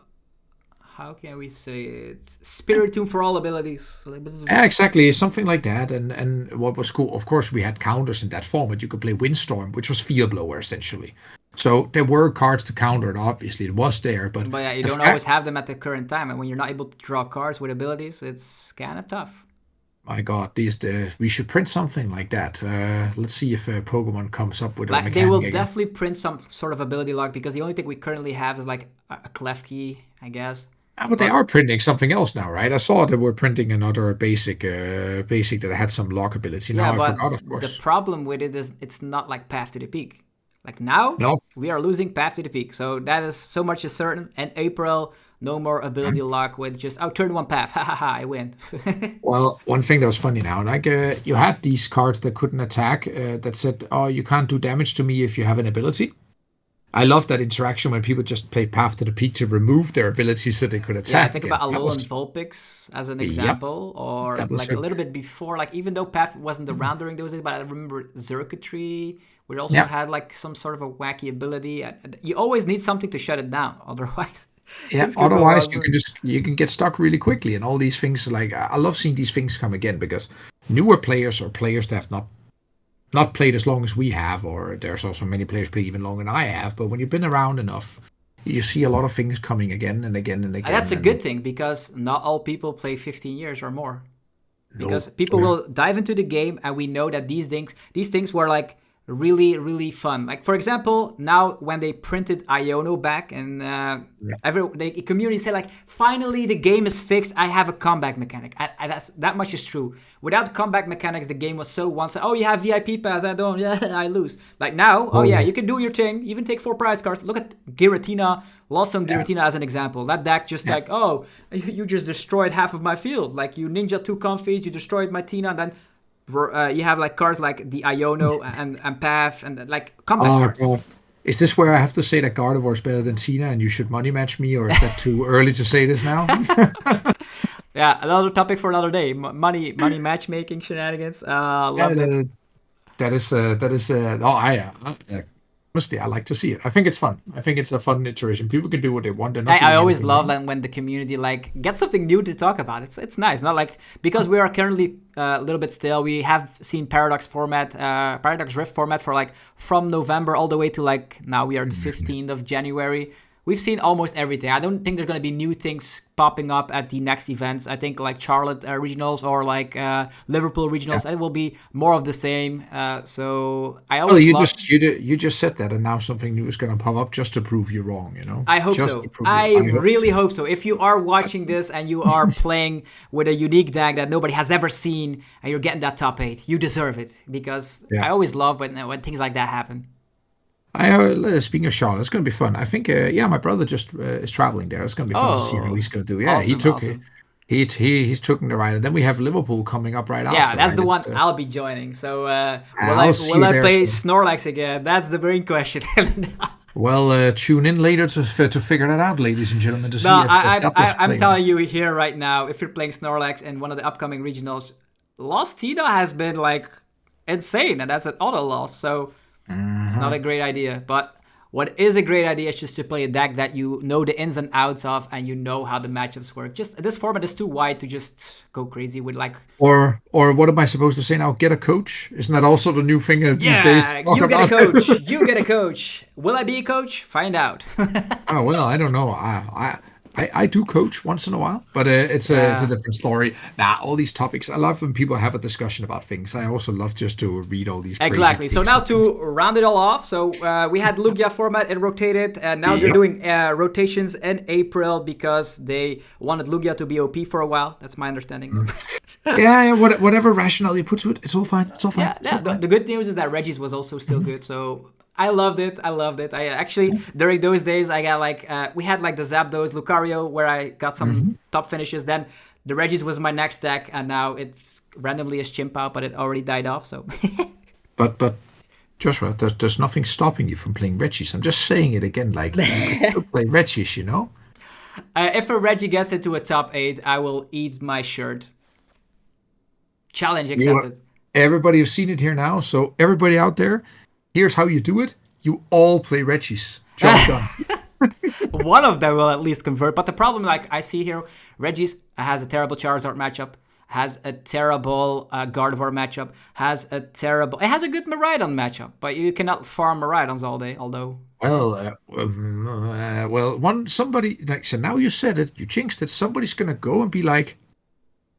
How can we say it? Spiritomb for all abilities. Yeah, exactly. Something like that. And what was cool, of course, we had counters in that format. You could play Windstorm, which was Field Blower, essentially. So there were cards to counter it, obviously. It was there. But yeah, you don't always have them at the current time. And when you're not able to draw cards with abilities, it's kind of tough. My God, we should print something like that. Let's see if Pokemon comes up with a mechanic. They will definitely print some sort of ability lock, because the only thing we currently have is like a Klefki, I guess. But they are printing something else now, right? I saw they were printing another basic that had some lock ability. Now I forgot, of course. The problem with it is it's not like Path to the Peak. Like now, we are losing Path to the Peak. So that is so much is certain. And April, no more ability lock with just, turn 1 path. Ha ha ha, I win. Well, one thing that was funny now, like you had these cards that couldn't attack that said, you can't do damage to me if you have an ability. I love that interaction when people just play Path to the Peak to remove their abilities so they could attack. Yeah, think about Alolan Vulpix as an example, or like a little bit before, like even though Path wasn't around during those days, but I remember Circuitry, we also had like some sort of a wacky ability. You always need something to shut it down, otherwise. Yeah, otherwise you can get stuck really quickly, and all these things. Like I love seeing these things come again, because newer players or players that have not played as long as we have, or there's also many players play even longer than I have, but when you've been around enough, you see a lot of things coming again and again and again. And that's a good thing, because not all people play 15 years or more. Because people will dive into the game, and we know that these things were like really, really fun. Like, for example, now when they printed Iono back, and the community said, like, finally the game is fixed, I have a comeback mechanic. That much is true. Without comeback mechanics, the game was so one-sided. You have VIP pass, I don't, I lose. Like now, you can do your thing, even take 4 prize cards. Look at Giratina, Lost on Giratina as an example. That deck just like, you just destroyed half of my field. Like, you ninja 2 Comfies, you destroyed my Tina, and then you have like cards like the Iono and Path and like comeback cards. God. Is this where I have to say that Gardevoir is better than Tina and you should money match me, or is that too early to say this now? Yeah, another topic for another day. Money matchmaking shenanigans. Love it. That is. Honestly, I like to see it. I think it's fun. I think it's a fun iteration. People can do what they want. I always love that when the community like gets something new to talk about. It's nice. Not like, because we are currently a little bit stale. We have seen Paradox Rift format for like from November all the way to like now we are the 15th of January. We've seen almost everything. I don't think there's going to be new things popping up at the next events. I think like Charlotte regionals or like Liverpool regionals, it will be more of the same. So I always you just said that, and now something new is going to pop up just to prove you wrong. I hope so. I really hope so. If you are watching this and you are playing with a unique deck that nobody has ever seen, and you're getting that top 8, you deserve it, because I always love when things like that happen. Speaking of Charlotte, it's going to be fun. I think, my brother just is traveling there. It's going to be fun to see how he's going to do. Yeah, awesome, He's taking the ride, and then we have Liverpool coming up right after. Yeah, that's right? the It's one I'll be joining. So I'll see will you I there, play so. Snorlax again? That's the main question. Well, tune in later to figure that out, ladies and gentlemen, to No, see if Zapdos I'm playing. telling you here right now, if you're playing Snorlax in one of the upcoming regionals, Lost Tina has been like insane, and that's an auto loss. So it's not a great idea. But what is a great idea is just to play a deck that you know the ins and outs of, and you know how the matchups work. Just this format is too wide to just go crazy with like. Or what am I supposed to say now? Get a coach? Isn't that also the new thing these days? Yeah, you get a coach. You get a coach. Will I be a coach? Find out. Oh well, I don't know. I do coach once in a while, but it's a different story. Nah, all these topics. I love when people have a discussion about things. I also love just to read all these. Exactly. So now to round it all off, so we had Lugia format, it rotated, and now they're doing rotations in April because they wanted Lugia to be OP for a while. That's my understanding. Yeah, whatever rationale you put to it, it's all fine. It's all fine. Yeah. The good news is that Reggie's was also still good. So I loved it. I actually during those days I got like we had like the Zapdos, Lucario, where I got some top finishes. Then the Reggie's was my next deck, and now it's randomly as chien-pao, but it already died off. So. But Joshua, there's nothing stopping you from playing Reggies. I'm just saying it again, like you could play Reggies, you know. If a Reggie gets into a top 8, I will eat my shirt. Challenge accepted. Everybody has seen it here now, so everybody out there, here's how you do it. You all play Reggies. Job done. One of them will at least convert. But the problem, like I see here, Reggie's has a terrible Charizard matchup, has a terrible Gardevoir matchup, it has a good Miraidon matchup, but you cannot farm Miraidons all day, although... Somebody, like, so now you said it, you jinxed it, somebody's going to go and be like,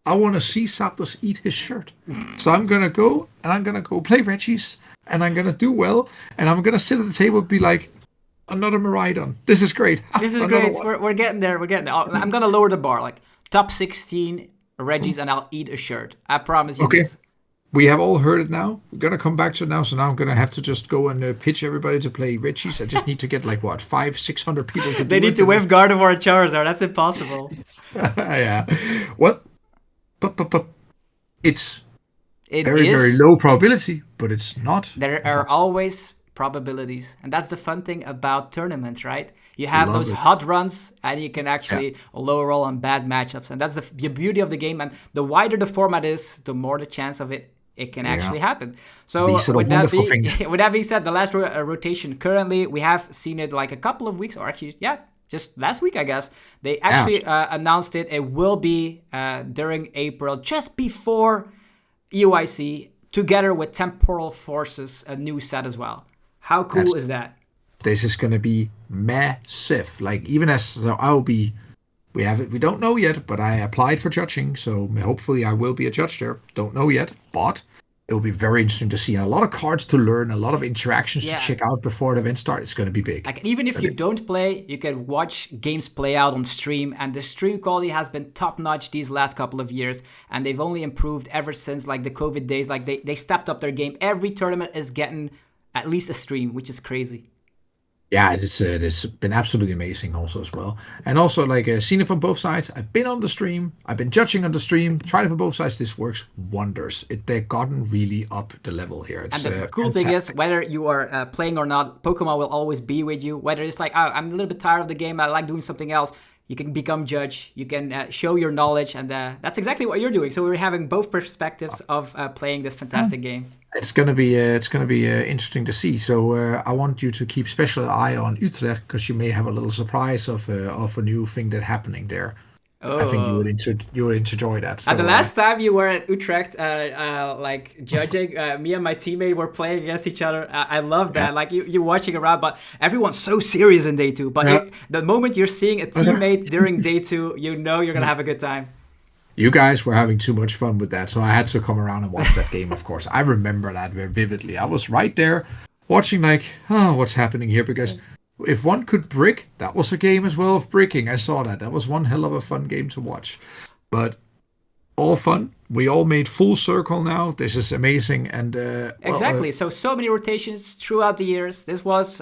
I want to see Zapdos eat his shirt. So I'm going to go, and I'm going to go play Reggie's, and I'm going to do well, and I'm going to sit at the table and be like, another Miraidon. This is great. This is great. We're getting there. We're getting there. I'm going to lower the bar, like top 16 Reggie's, and I'll eat a shirt. I promise you this. We have all heard it now. We're going to come back to it now. So now I'm going to have to just go and pitch everybody to play Reggie's. I just need to get like, 500-600 people to do it. They need to whiff Gardevoir and Charizard. That's impossible. Yeah. Well, but it's It very, is. very low probability, but it's not. There are always probabilities. And that's the fun thing about tournaments, right? You have those hot runs, and you can actually lower roll on bad matchups. And that's the beauty of the game. And the wider the format is, the more the chance of it can actually happen. So with that being said, the last rotation, currently, we have seen it like a couple of weeks, or actually, just last week, I guess. They actually announced it. It will be during April, just before EUIC, together with Temporal Forces, a new set as well. How cool is that? This is going to be massive. Like, even as so I'll be, we don't know yet, but I applied for judging, so hopefully I will be a judge there. Don't know yet, but it will be very interesting to see. And a lot of cards to learn, a lot of interactions to check out before the event starts. It's going to be big. Like, even if you don't play, you can watch games play out on stream, and the stream quality has been top-notch these last couple of years, and they've only improved ever since like the COVID days. Like they stepped up their game. Every tournament is getting at least a stream, which is crazy. Yeah, it's been absolutely amazing also as well. And also, like, seen it from both sides. I've been on the stream. I've been judging on the stream. Tried it from both sides. This works wonders. They've gotten really up the level here. And the cool thing is, whether you are playing or not, Pokemon will always be with you. Whether it's like, oh, I'm a little bit tired of the game, I like doing something else. You can become judge. You can show your knowledge, and that's exactly what you're doing. So we're having both perspectives of playing this fantastic game. It's gonna be interesting to see. So I want you to keep special eye on Utrecht, because you may have a little surprise of a new thing that's happening there. I think you would enjoy that. So, the last time you were at Utrecht, like judging, me and my teammate were playing against each other. I love that. Like you watching around, but everyone's so serious in day 2. But the moment you're seeing a teammate during day 2, you know you're gonna have a good time. You guys were having too much fun with that, so I had to come around and watch that game. Of course, I remember that very vividly. I was right there, watching like, what's happening here? Because if one could brick, that was a game as well of bricking. I saw that. That was one hell of a fun game to watch. But all fun. We all made full circle now. This is amazing. And Exactly. So many rotations throughout the years. This was,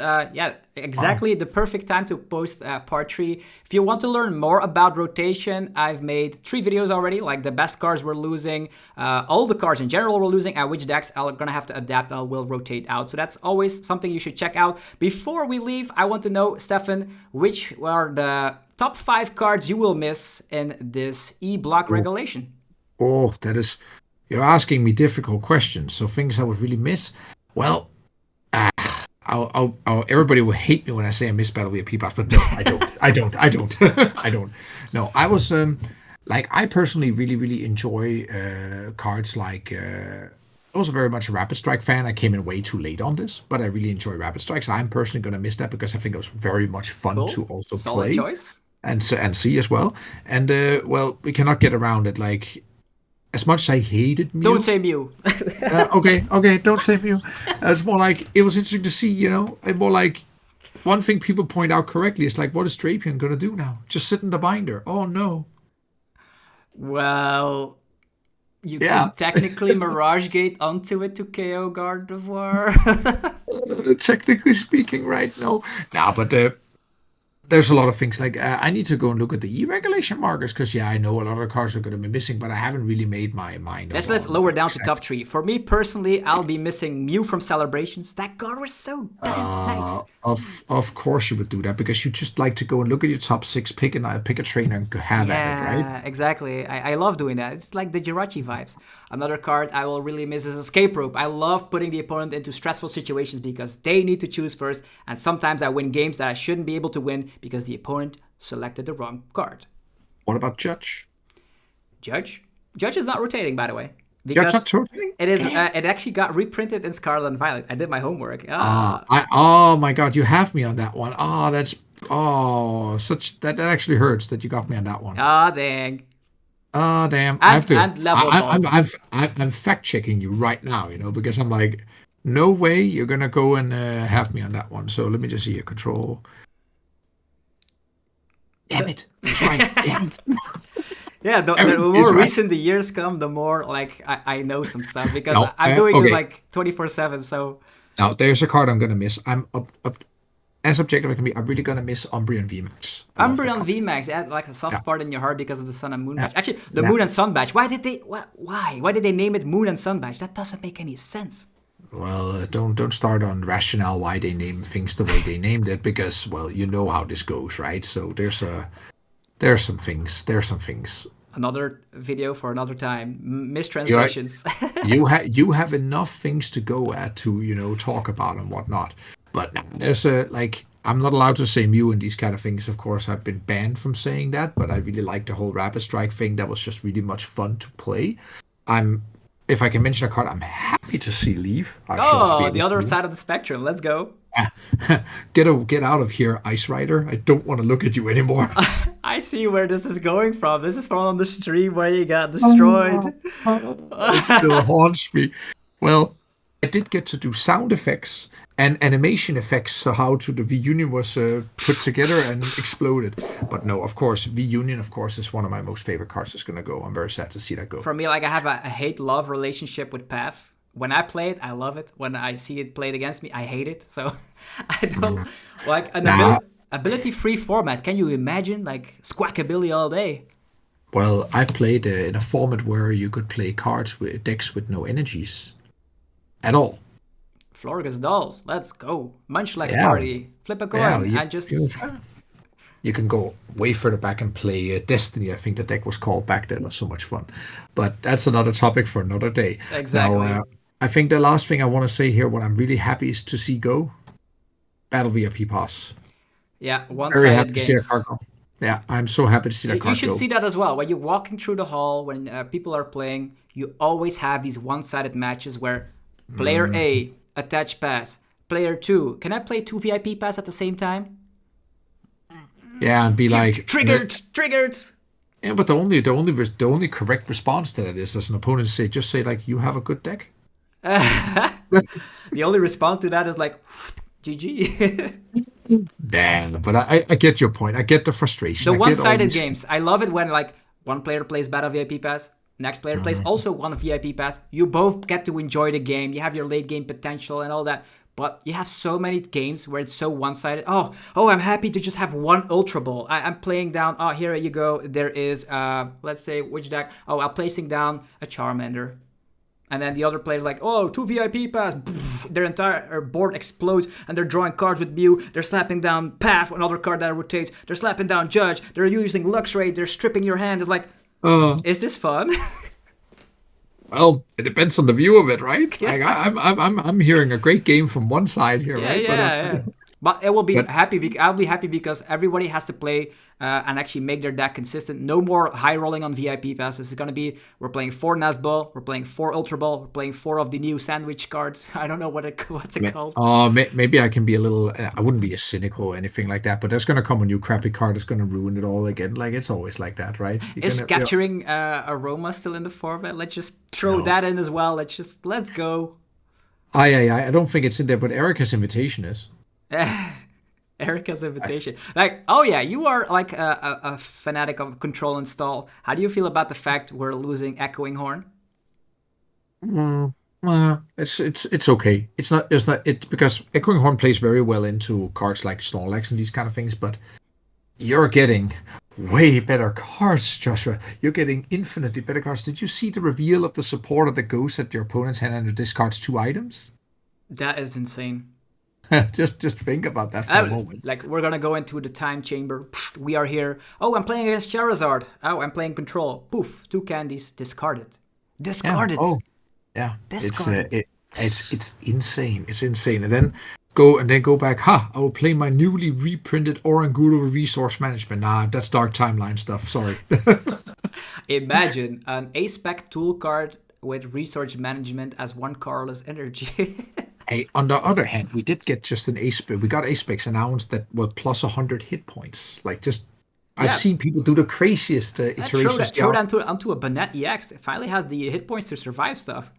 exactly the perfect time to post part 3. If you want to learn more about rotation, I've made 3 videos already, like the best cards we're losing, all the cards in general we're losing, and which decks I'm going to have to adapt and will rotate out. So that's always something you should check out. Before we leave, I want to know, Steffen, which are the top 5 cards you will miss in this E-block regulation? Oh, you're asking me difficult questions. So things I would really miss. Well, everybody will hate me when I say I miss Battle of the P-Pass, but no, I don't. I don't. No, I was I personally really enjoy cards like. Also very much a Rapid Strike fan. I came in way too late on this, but I really enjoy Rapid Strike. So I'm personally going to miss that because I think it was very much fun to also Solid play. Choice. And see as well. And we cannot get around it. Like, as much as I hated Mew. Don't say Mew. Okay, don't say Mew. It's more like, it was interesting to see, more like, one thing people point out correctly is like, what is Drapion going to do now? Just sit in the binder. Oh, no. Well, you can technically Mirage Gate onto it to KO Gardevoir. Technically speaking, right? No, but there's a lot of things like I need to go and look at the E-regulation markers because I know a lot of cards are going to be missing, but I haven't really made my mind. Let's lower down to top 3. For me personally, I'll be missing Mew from Celebrations. That card was so damn nice. Of course you would do that because you just like to go and look at your top 6, pick a trainer and have at it, right? Yeah, exactly. I love doing that. It's like the Jirachi vibes. Another card I will really miss is Escape Rope. I love putting the opponent into stressful situations because they need to choose first, and sometimes I win games that I shouldn't be able to win because the opponent selected the wrong card. What about Judge? Judge is not rotating, by the way. Because it is. It actually got reprinted in Scarlet and Violet. I did my homework. Oh my God, you have me on that one. That actually hurts that you got me on that one. Dang. Damn. I have to. I'm fact checking you right now, because I'm like, no way you're gonna go and have me on that one. So let me just see your control. Damn it! That's right. Damn it. Yeah, the more recent the years come, the more I know some stuff because I'm doing this 24/7. So now there's a card I'm gonna miss. I'm as objective as I can be. I'm really gonna miss Umbreon VMAX. Umbreon VMAX, like a soft part in your heart because of the Sun and Moon badge. Actually, the Moon and Sun badge. Why did they name it Moon and Sun badge? That doesn't make any sense. Well, don't start on rationale why they name things the way they named it because you know how this goes, right? So there's some things. Another video for another time. Mistranslations. You have enough things to go at to talk about and whatnot. But there's I'm not allowed to say Mew and these kind of things. Of course, I've been banned from saying that. But I really like the whole Rapid Strike thing. That was just really much fun to play. If I can mention a card, I'm happy to see Leaf. The other side of the spectrum. Let's go. Get out of here, Ice Rider. I don't want to look at you anymore. I see where this is going from. This is from on the stream where you got destroyed. It still haunts me. Well, I did get to do sound effects and animation effects, so how the V-Union was put together and exploded. But no, of course, V-Union, is one of my most favorite cards that's going to go. I'm very sad to see that go. For me, I have a hate-love relationship with Path. When I play it, I love it. When I see it played against me, I hate it. So I don't like an ability-free format. Can you imagine Squawkabilly all day? Well, I've played in a format where you could play cards with decks with no energies at all. Florgus Dolls, let's go. Munchlax Party, flip a coin, and just... You can go way further back and play Destiny, I think the deck was called back then. It was so much fun. But that's another topic for another day. Exactly. Now, I think the last thing I want to say here, what I'm really happy is to see go, Battle VIP Pass. Yeah, one-sided games. Yeah, I'm so happy to see that card You should see that as well. When you're walking through the hall, when people are playing, you always have these one-sided matches where player A, attach pass. Player 2, can I play 2 VIP pass at the same time? Yeah, and be like... Triggered! Yeah, but the only correct response to that is as an opponent say you have a good deck. The only response to that is GG. Damn, but I get your point. I get the frustration. The one-sided games. I love it when one player plays Battle VIP Pass, Next player plays also one VIP pass. You both get to enjoy the game. You have your late game potential and all that. But you have so many games where it's so one-sided. Oh, I'm happy to just have one Ultra Ball. I'm playing down. Oh, here you go. There is, let's say, which deck? Oh, I'm placing down a Charmander. And then the other player's like, oh, 2 VIP pass. Their entire board explodes and they're drawing cards with Mew. They're slapping down Path, another card that rotates. They're slapping down Judge. They're using Luxray. They're stripping your hand. It's like, is this fun? Well, it depends on the view of it, right? Yeah. Like I'm hearing a great game from one side here, right? Yeah. But it will be happy. I'll be happy because everybody has to play and actually make their deck consistent. No more high rolling on VIP passes. It's gonna be we're playing 4 Nazball, we're playing 4 Ultra Ball, we're playing 4 of the new sandwich cards. I don't know what's it called. Maybe I can be a little. I wouldn't be a cynical or anything like that. But there's gonna come a new crappy card that's gonna ruin it all again. Like it's always like that, right? Is Scattering Aroma still in the format? Let's just throw that in as well. Let's go. I don't think it's in there, but Erica's Invitation is. Erica's Invitation. You are like a fanatic of Control Install. How do you feel about the fact we're losing Echoing Horn? It's okay. It's because Echoing Horn plays very well into cards like Snorlax and these kind of things, but you're getting way better cards, Joshua. You're getting infinitely better cards. Did you see the reveal of the supporter that goes at your opponent's hand and discards 2 items? That is insane. just think about that for a moment. Like, we're gonna go into the time chamber. We are here. Oh, I'm playing against Charizard. Oh, I'm playing Control. Poof, 2 candies. Discarded. Discarded. Oh, yeah. Discarded. It's insane. It's insane. And then go back. I will play my newly reprinted Oranguru Resource Management. Nah, that's Dark Timeline stuff. Sorry. Imagine an A-Spec tool card with Resource Management as 1 colorless energy. Hey, on the other hand, we did get just an A-Spec. We got A-Specs announced that were plus 100 hit points. Like, just I've seen people do the craziest iterations. Throw that onto a Banette EX. It finally has the hit points to survive stuff.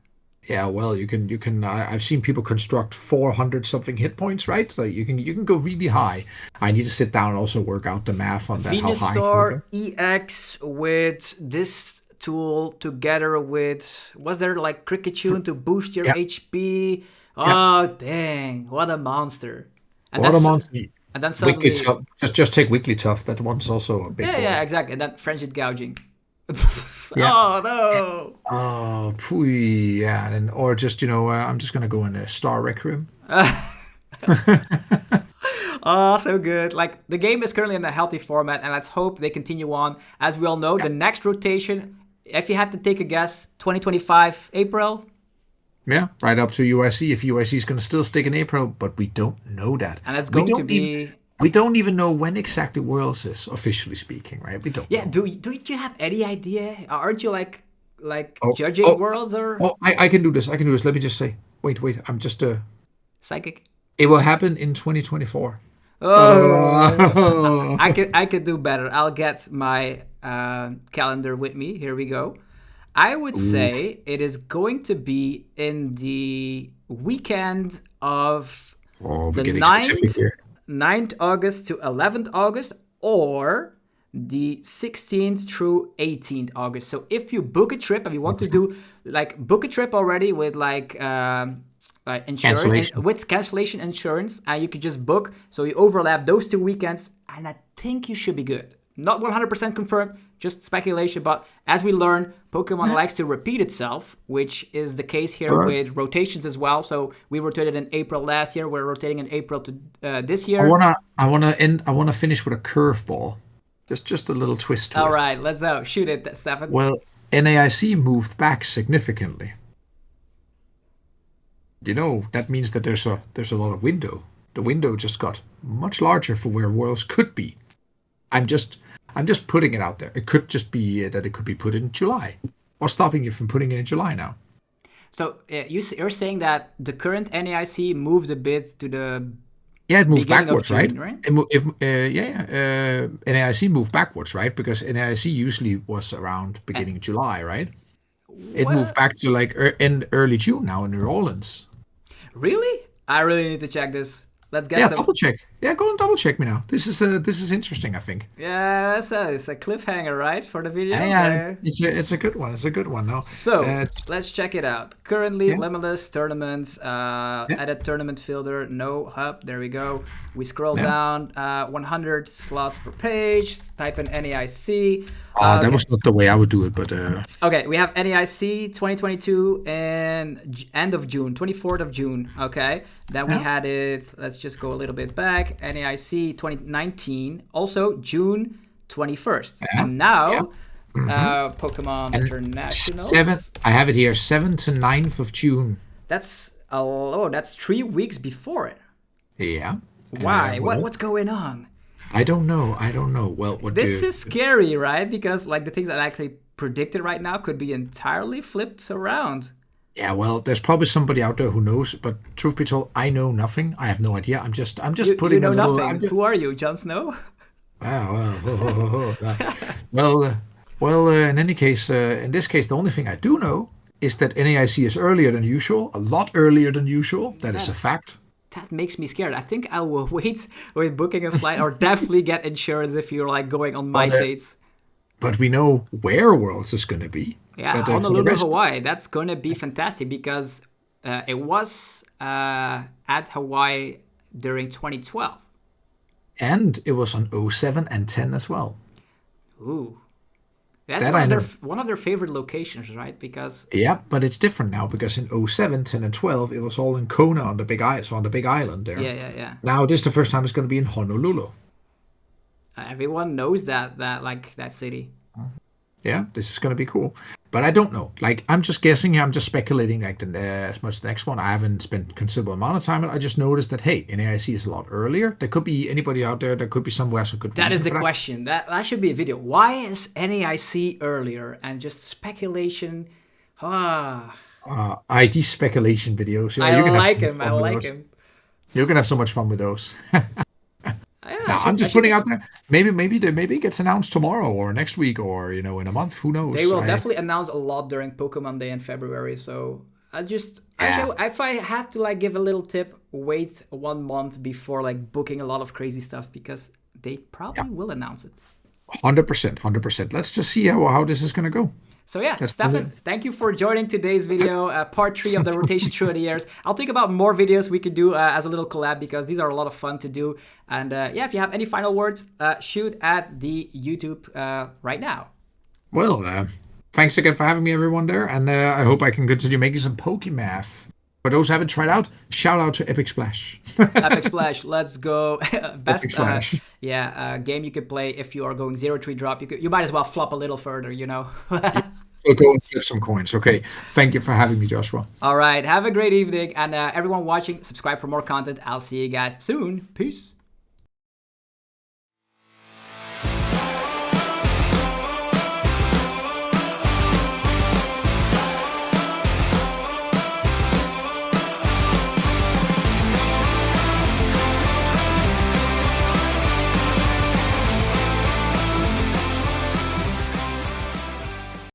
Yeah, well, you can. I've seen people construct 400 something hit points, right? So you can go really high. I need to sit down and also work out the math on that. Venusaur EX with this tool together with was there like Cricketune to boost your HP? Oh dang! What a monster! And what a monster! And then suddenly, just take Wigglytuff. That one's also a big. Yeah, exactly. And then Frenzied Gouging. Oh no! Oh, pooey, yeah. And or just I'm just gonna go in a Star Requiem. Oh, so good. Like, the game is currently in a healthy format, and let's hope they continue on. As we all know, the next rotation, if you have to take a guess, 2025 April. Yeah, right up to UIC. If UIC is going to still stick in April, but we don't know that. And it's going to be... We don't even know when exactly Worlds is, officially speaking, right? We don't know. Do you have any idea? Aren't you like judging Worlds or... Oh, I can do this. Let me just say. Wait. I'm just... Psychic? It will happen in 2024. Oh, I could do better. I'll get my calendar with me. Here we go. I would say it is going to be in the weekend of the 9th August to 11th August, or the 16th through 18th August. So if you book a trip, if you want to do book a trip already with insurance with cancellation insurance, and you could just book, so you overlap those 2 weekends, and I think you should be good. Not 100% confirmed, just speculation, but as we learn, Pokemon likes to repeat itself, which is the case here with rotations as well. So we rotated in April last year, we're rotating in April to this year. I wanna finish with a curveball. Just a little twist to it. All right, let's go. Shoot it, Steffen. Well, NAIC moved back significantly. That means that there's a lot of window. The window just got much larger for where Worlds could be. I'm just putting it out there. It could just be that it could be put in July. What's stopping you from putting it in July now? So you're saying that the current NAIC moved a bit to the it moved backwards, June, right? NAIC moved backwards, right? Because NAIC usually was around beginning July, right? It moved back to in early June now in New Orleans. Really? I really need to check this. Let's get some. Double check. Yeah, go and double check me now. This is interesting, I think. Yeah, it's a cliffhanger, right, for the video? Yeah, it's a good one. It's a good one. No. So let's check it out. Currently, Yeah. limitless tournaments. Edit tournament filter. No hub. There we go. We scroll down. 100 slots per page. Type in NEIC. That was not the way I would do it, but Okay, we have NEIC 2022 and end of June, 24th of June. Okay, then we had it. Let's just go a little bit back. NEIC 2019, also June 21st, and now Pokemon International. I have it here, 7th to 9th of June. That's that's 3 weeks before it. Yeah. Why? What's going on? I don't know. Well, this is scary, right? Because like the things that I actually predicted right now could be entirely flipped around. Yeah, well, there's probably somebody out there who knows, but truth be told, I know nothing. I have no idea. I'm just putting. You know nothing. Who are you, Jon Snow? Well. In any case, in this case, the only thing I do know is that NAIC is earlier than usual, a lot earlier than usual. That is a fact. That makes me scared. I think I will wait with booking a flight or definitely get insurance if you're like going on my dates. But we know where Worlds is going to be. Yeah, Honolulu, Hawaii. That's going to be fantastic because it was at Hawaii during 2012. And it was on 07 and 10 as well. Ooh. That's one of their favorite locations, right? Because yeah, but it's different now because in 07, 10, and 12, it was all in Kona on the big island there. Yeah. Now this is the first time it's going to be in Honolulu. Everyone knows that city. Yeah, this is going to be cool. But I don't know. Like, I'm just guessing here. I'm just speculating. Like, as much as the next one, I haven't spent considerable amount of time. I just noticed that, hey, NAIC is a lot earlier. There could be anybody out there. There could be somewhere. So that is the question. That should be a video. Why is NAIC earlier? And just speculation. ID speculation videos. Yeah, I like him. You're gonna have so much fun with those. Now, I'm just putting out there. Maybe it gets announced tomorrow or next week or in a month. Who knows? They will definitely announce a lot during Pokemon Day in February. So if I have to like give a little tip, wait 1 month before like booking a lot of crazy stuff because they probably will announce it. 100%. Let's just see how this is gonna go. So yeah, Steffen, thank you for joining today's video, part 3 of the rotation through the years. I'll think about more videos we could do as a little collab because these are a lot of fun to do. And if you have any final words, shoot at the YouTube right now. Well, thanks again for having me, everyone there. And I hope I can continue making some Pokemath. For those who haven't tried out, shout out to Epic Splash. Epic Splash, let's go. Best game you could play if you are going 0-3 drop. You might as well flop a little further, We'll go and flip some coins. Okay. Thank you for having me, Joshua. All right. Have a great evening. And everyone watching, subscribe for more content. I'll see you guys soon. Peace.